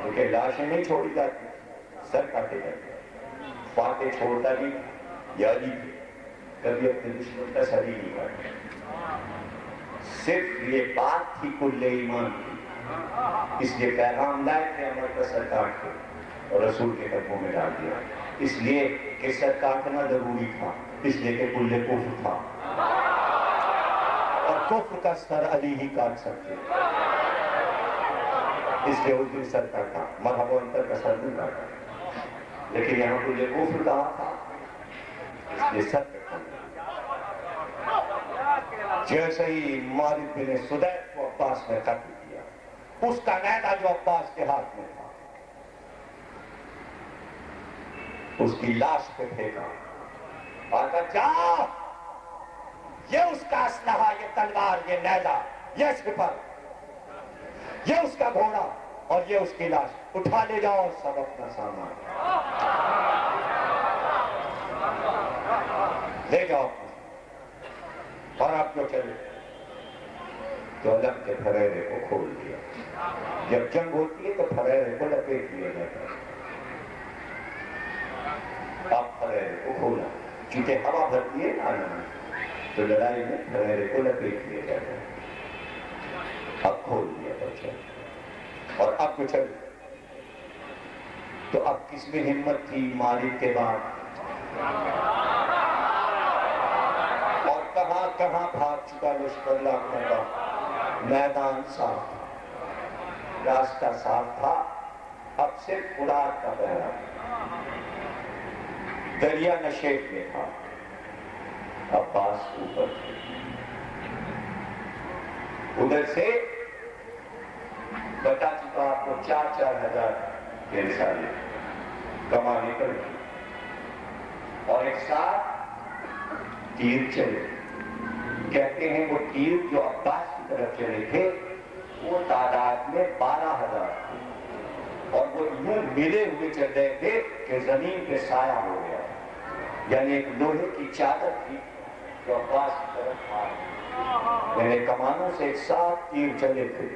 کیونکہ لاشیں نہیں چھوڑی جاتی، سر کاٹے جاتے۔ فاتح چھوڑتا بھی یا علی کبھی اپنے دشمن کا سر ہی نہیں کاٹتا۔ صرف یہ بات تھی کل ایمان کی، اس لیے پیغام لائے تھے عمر کا سر کاٹ کے اور رسول کے قدموں میں ڈال دیا، اس لیے کہ سر کاٹنا ضروری تھا، اس لیے کہ کل کفر تھا اور کفر کا سر علی ہی کاٹ سکتے، اس لیے اس دن سر کاٹا، مذہب و انتر کا سر نہیں کاٹا، لیکن یہاں کل کفر کہا تھا اس لیے سر کاٹا۔ جیسے ہی مالک بن سدیس کو عباس نے قتل کیا، اس کا نیزہ جو عباس کے ہاتھ میں تھا اس کی لاش پہ پھینکا اور کہا جاؤ، یہ اس کا اسلحہ، یہ تلوار، یہ نیزہ، یہ سپر، یہ اس کا گھوڑا اور یہ اس کی لاش، اٹھا لے جاؤ سب اپنا سامان لے جاؤ اور آپ جو چلے۔ تو الگ کے پھریرے کو کھول دیا، جب جنگ ہوتی ہے تو پھریرے کو لپیٹ دیا جاتا ہے، اب پھریرے کو کھولا، چونکہ ہوا بھرتی ہے نا تو لڑائی میں پھریرے کو لپیٹ دیا جاتا ہے، اب کھول دیا بچہ اور اب تو چلے۔ تو اب کس میں ہمت تھی مالک کے بعد، کہاں بھاگ چکا لشکر لاکھوں کا، میدان صاف تھا، راستہ صاف تھا، اب صرف فرات کا بہرا، دریا نشیب میں تھا، عباس اوپر تھے، ادھر سے بتا چکا آپ کو 4,000 کے رسالے کمانے پر اور ایک ساتھ تیر چلے۔ کہتے ہیں وہ تیر جو عباس کی طرف چلے تھے وہ تعداد میں 12,000 تھے اور وہ یوں ملے ہوئے چل رہے تھے کہ زمین پہ سایہ ہو گیا، یعنی ایک لوہے کی چادر تھی جو عباس کی طرف آ رہی، یعنی کمانوں سے ایک ساتھ تیر چلے تھے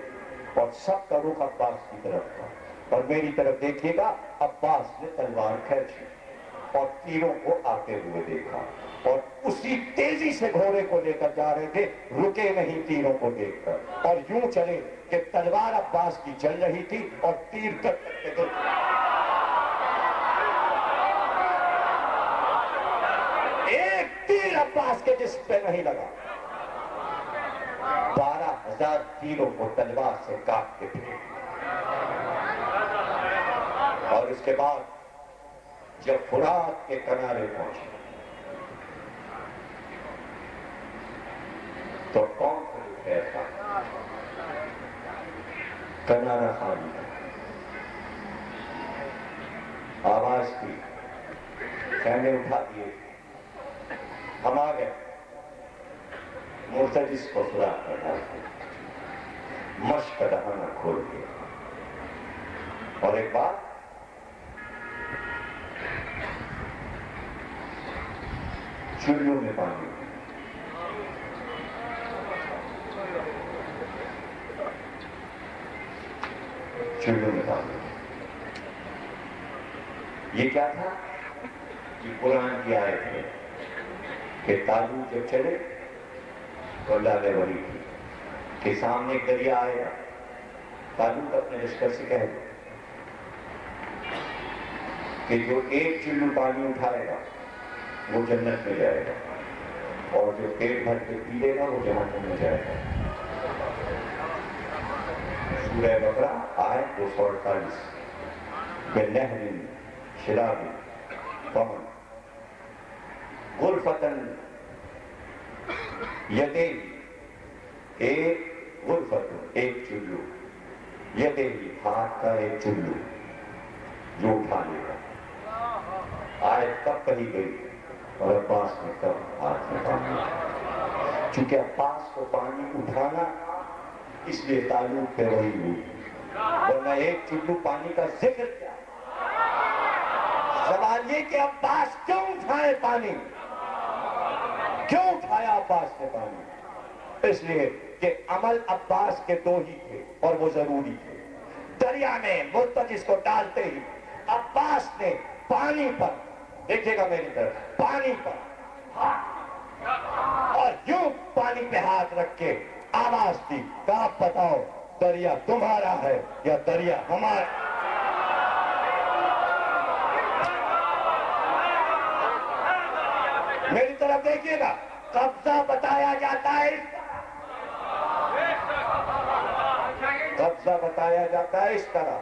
اور سب کا رخ عباس کی طرف تھا، اور میری طرف دیکھیے گا، عباس نے تلوار کھینچی اور تیروں کو آتے ہوئے دیکھا اور اسی تیزی سے گھوڑے کو لے کر جا رہے تھے، رکے نہیں تیروں کو دیکھ کر، اور یوں چلے کہ تلوار عباس کی چل رہی تھی اور تیر تک ایک تیر عباس کے جسم پہ نہیں لگا، 12,000 تیروں کو تلوار سے کاٹ کے پھینک۔ اور اس کے بعد جب فرات کے کنارے پہنچے تو کون سا خیر تھا، کنارہ خالی تھا، آواز کی، خیمے اٹھا دیے، ہم آ گئے، مرتجس کو فرات پر ڈال کے مشق کا دہانہ کھول دیا، اور ایک بات، چڑیوں میں پانی، چڑیوں میں پانی، یہ کیا تھا؟ یہ قرآن کی آیت ہے کہ تالوت جب چلے تو اللہ نے وحی کی کہ سامنے ایک دریا آئے گا، تالوت اپنے لشکر سے کہہ دو کہ جو ایک چلو پانی اٹھائے گا وہ جنت میں جائے گا اور جو پیٹ بھر کے پی لے گا وہ جہنم میں جائے گا۔ سورہ بقرہ آیت 248 بِنَهْرٍ شِرَابٍ فَمَنْ غُرْ غرفتن یدین، ایک غرفتن ایک چلو، یدین ہاتھ کا ایک چلو جو اٹھانے کا. آیت کب کہی گئی اور عباس نے کب ہاتھ میں پانی؟ چونکہ عباس کو پانی اٹھانا اس لیے تعلق پہ وہی ہوئی، ورنہ ایک چلو پانی کا ذکر کیا. سوال یہ کہ عباس کیوں اٹھائے پانی؟ کیوں اٹھایا عباس نے پانی؟ اس لیے کہ عمل عباس کے دو ہی تھے اور وہ ضروری تھے. دریا میں مرتجز کو ڈالتے ہی عباس نے پانی پر، دیکھیے گا میری طرف، پانی پر اور یوں پانی پہ ہاتھ رکھ کے آواز دی کہ آپ بتاؤ دریا تمہارا ہے یا دریا ہمارا؟ میری طرف دیکھیے گا، قبضہ بتایا جاتا ہے، قبضہ بتایا جاتا ہے اس طرح،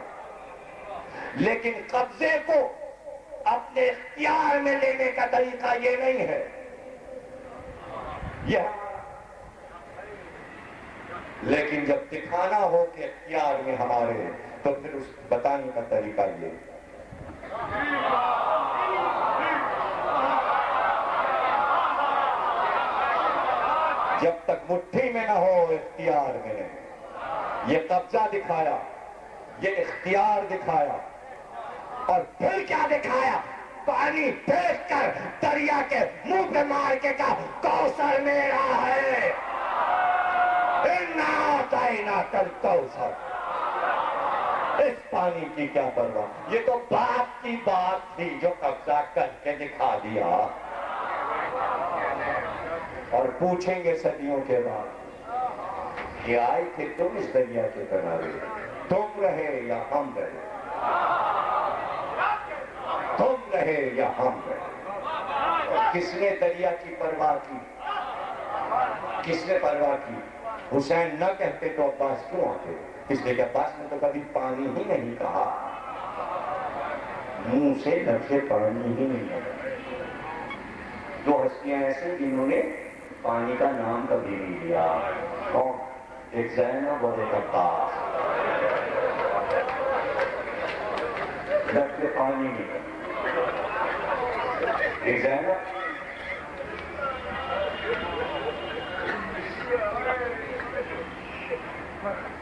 لیکن قبضے کو اپنے اختیار میں لینے کا طریقہ یہ نہیں ہے. یہ لیکن جب دکھانا ہو کہ اختیار میں ہمارے، تو پھر اس بتانے کا طریقہ یہ. جب تک مٹھی میں نہ ہو اختیار میں نہیں. یہ قبضہ دکھایا، یہ اختیار دکھایا، اور پھر کیا دکھایا؟ پانی پھینک کر دریا کے منہ پہ مار کے کہا کوثر میرا ہے، اِنَّا أَعْطَيْنَاكَ الْكَوْثَرَ. اس پانی کی کیا پرواہ؟ یہ تو باپ کی بات تھی جو قبضہ کر کے دکھا دیا. اور پوچھیں گے صدیوں کے بعد کہ آئے تھے تم اس دریا کے کنارے، تم رہے یا ہم رہے؟ تم رہے یا ہم رہے؟ اور کس نے دریا کی پرواہ کی؟ کس نے پرواہ کی؟ حسین نہ کہتے تو عباس کیوں آتے؟ اس لیے کہ عباس نے تو کبھی پانی ہی نہیں کہا، منہ سے لفظ پانی ہی نہیں کہا. دو ہستیاں ایسے جنہوں نے پانی کا نام کبھی نہیں لیا. کون؟ ایک زینب اور ایک عباس. لفظ پانی نہیں کہا. ایک زینب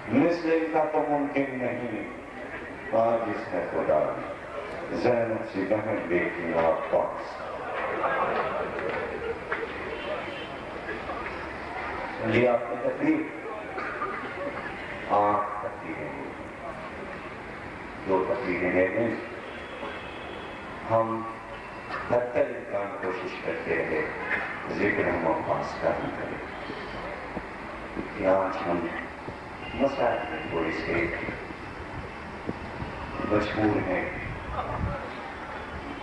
مثل ان کا تو ممکن نہیں، آج اس نے خدا زینب سے بہن بیٹی عباس. یہ آپ کی تقریر، آنکھ تقریریں، دو تقریریں لیتے ہیں. ہم حتی امکان کوشش کرتے رہے ذکر ہم عباس کا ہی کریں کہ آج ہم مسائل میں تھوڑی سے مجبور ہیں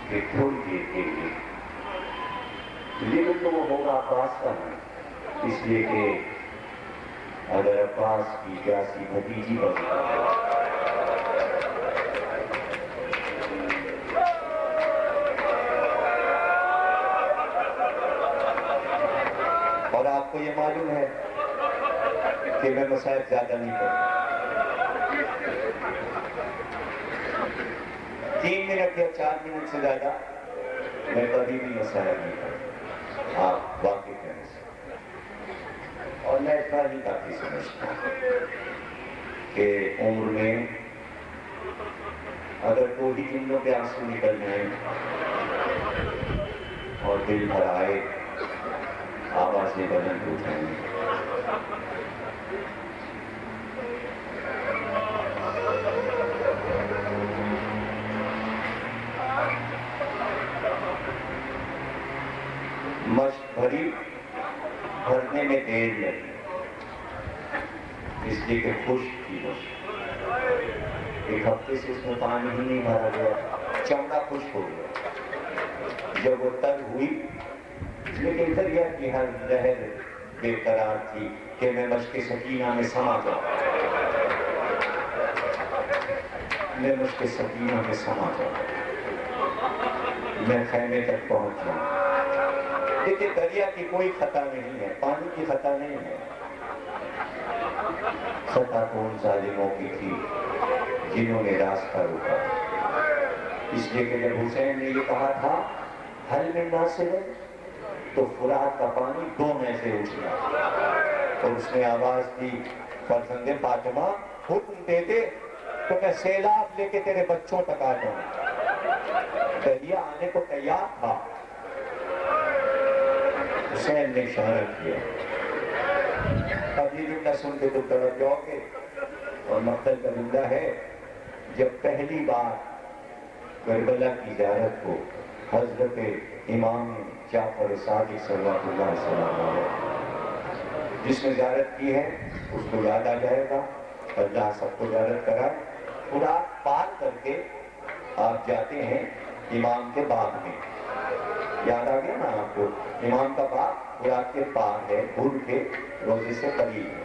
کہ تھوڑی دیر کے لیے لیکن تو وہ ہوگا عباس کا نہیں، اس لیے کہ اگر عباس کی پیاسی بھتیجی بنی اور آپ کو یہ معلوم ہے کہ میں مسائل زیادہ نہیں کرتا، 3 منٹ یا 4 منٹ سے زیادہ میں کبھی بھی مسائل نہیں کرتا، آپ واقف ہیں سے. اور میں اتنا ہی کافی سمجھتا ہوں کہ عمر میں اگر 2 ہی جملوں پہ آنسو نکل جائیں اور دل بھر آئے، آوازیں بلند اٹھائیں. مشق بھرنے میں دیر لگی، اس لیے کہ خشک تھی مشق. 1 ہفتے سے اس میں پانی ہی نہیں بھرا گیا، چمڑا خشک ہو گیا. جب وہ تر ہوئی، لیکن دریا کی ہر لہر بے قرار تھی کہ میں مشق سکینہ میں سما جاؤں، میں مشق سکینہ میں سما جاؤں، میں خیمے تک پہنچ جاؤں. دیکھیے دریا کی کوئی خطا نہیں ہے، پانی کی خطا نہیں ہے، خطا تو ان ظالموں کی تھی جنہوں نے راستہ روکا۔ اس لیے کہ جب حسین نے یہ کہا تھا حل من ناصر، تو فرات کا پانی 2 میں سے اچھلا، اور اس نے آواز دی فرزند فاطمہ حکم دے دے تو میں سیلاب لے کے تیرے بچوں تک آ جاؤں۔ دریا آنے کو تیار تھا، حسین نے اشارہ کیا۔ اب یہ جملہ سن کے تو تڑپ جاؤ گے، اور مقتل کا جملہ ہے جب پہلی بار کربلا کی زیارت کو حضرت امام جعفر صادق صلوات اللہ علیہ وسلم جس نے زیارت کی ہے اس کو یاد آ جائے گا، اللہ سب کو زیارت کرائے۔ فرات پار کر کے آپ جاتے ہیں امام کے باغ میں، یاد آ گیا نا آپ کو، امام کا باغ فرات کے پار ہے، بھول کے روزے سے قریب ہے۔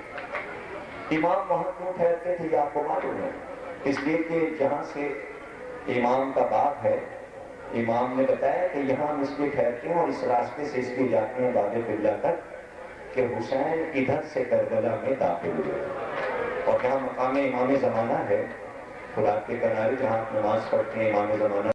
امام وہاں کیوں ٹھہرتے تھے یہ آپ کو معلوم ہے؟ اس لیے کہ جہاں سے امام کا باغ ہے، امام نے بتایا کہ یہاں ہم اس لیے ٹھہرتے ہیں اور اس راستے سے اس لیے جاتے ہیں باب قبلہ تک کہ حسین ادھر سے کربلا میں داخل ہوئے، اور جہاں مقام امام زمانہ ہے فرات کے کنارے جہاں نماز پڑھتے ہیں امام زمانہ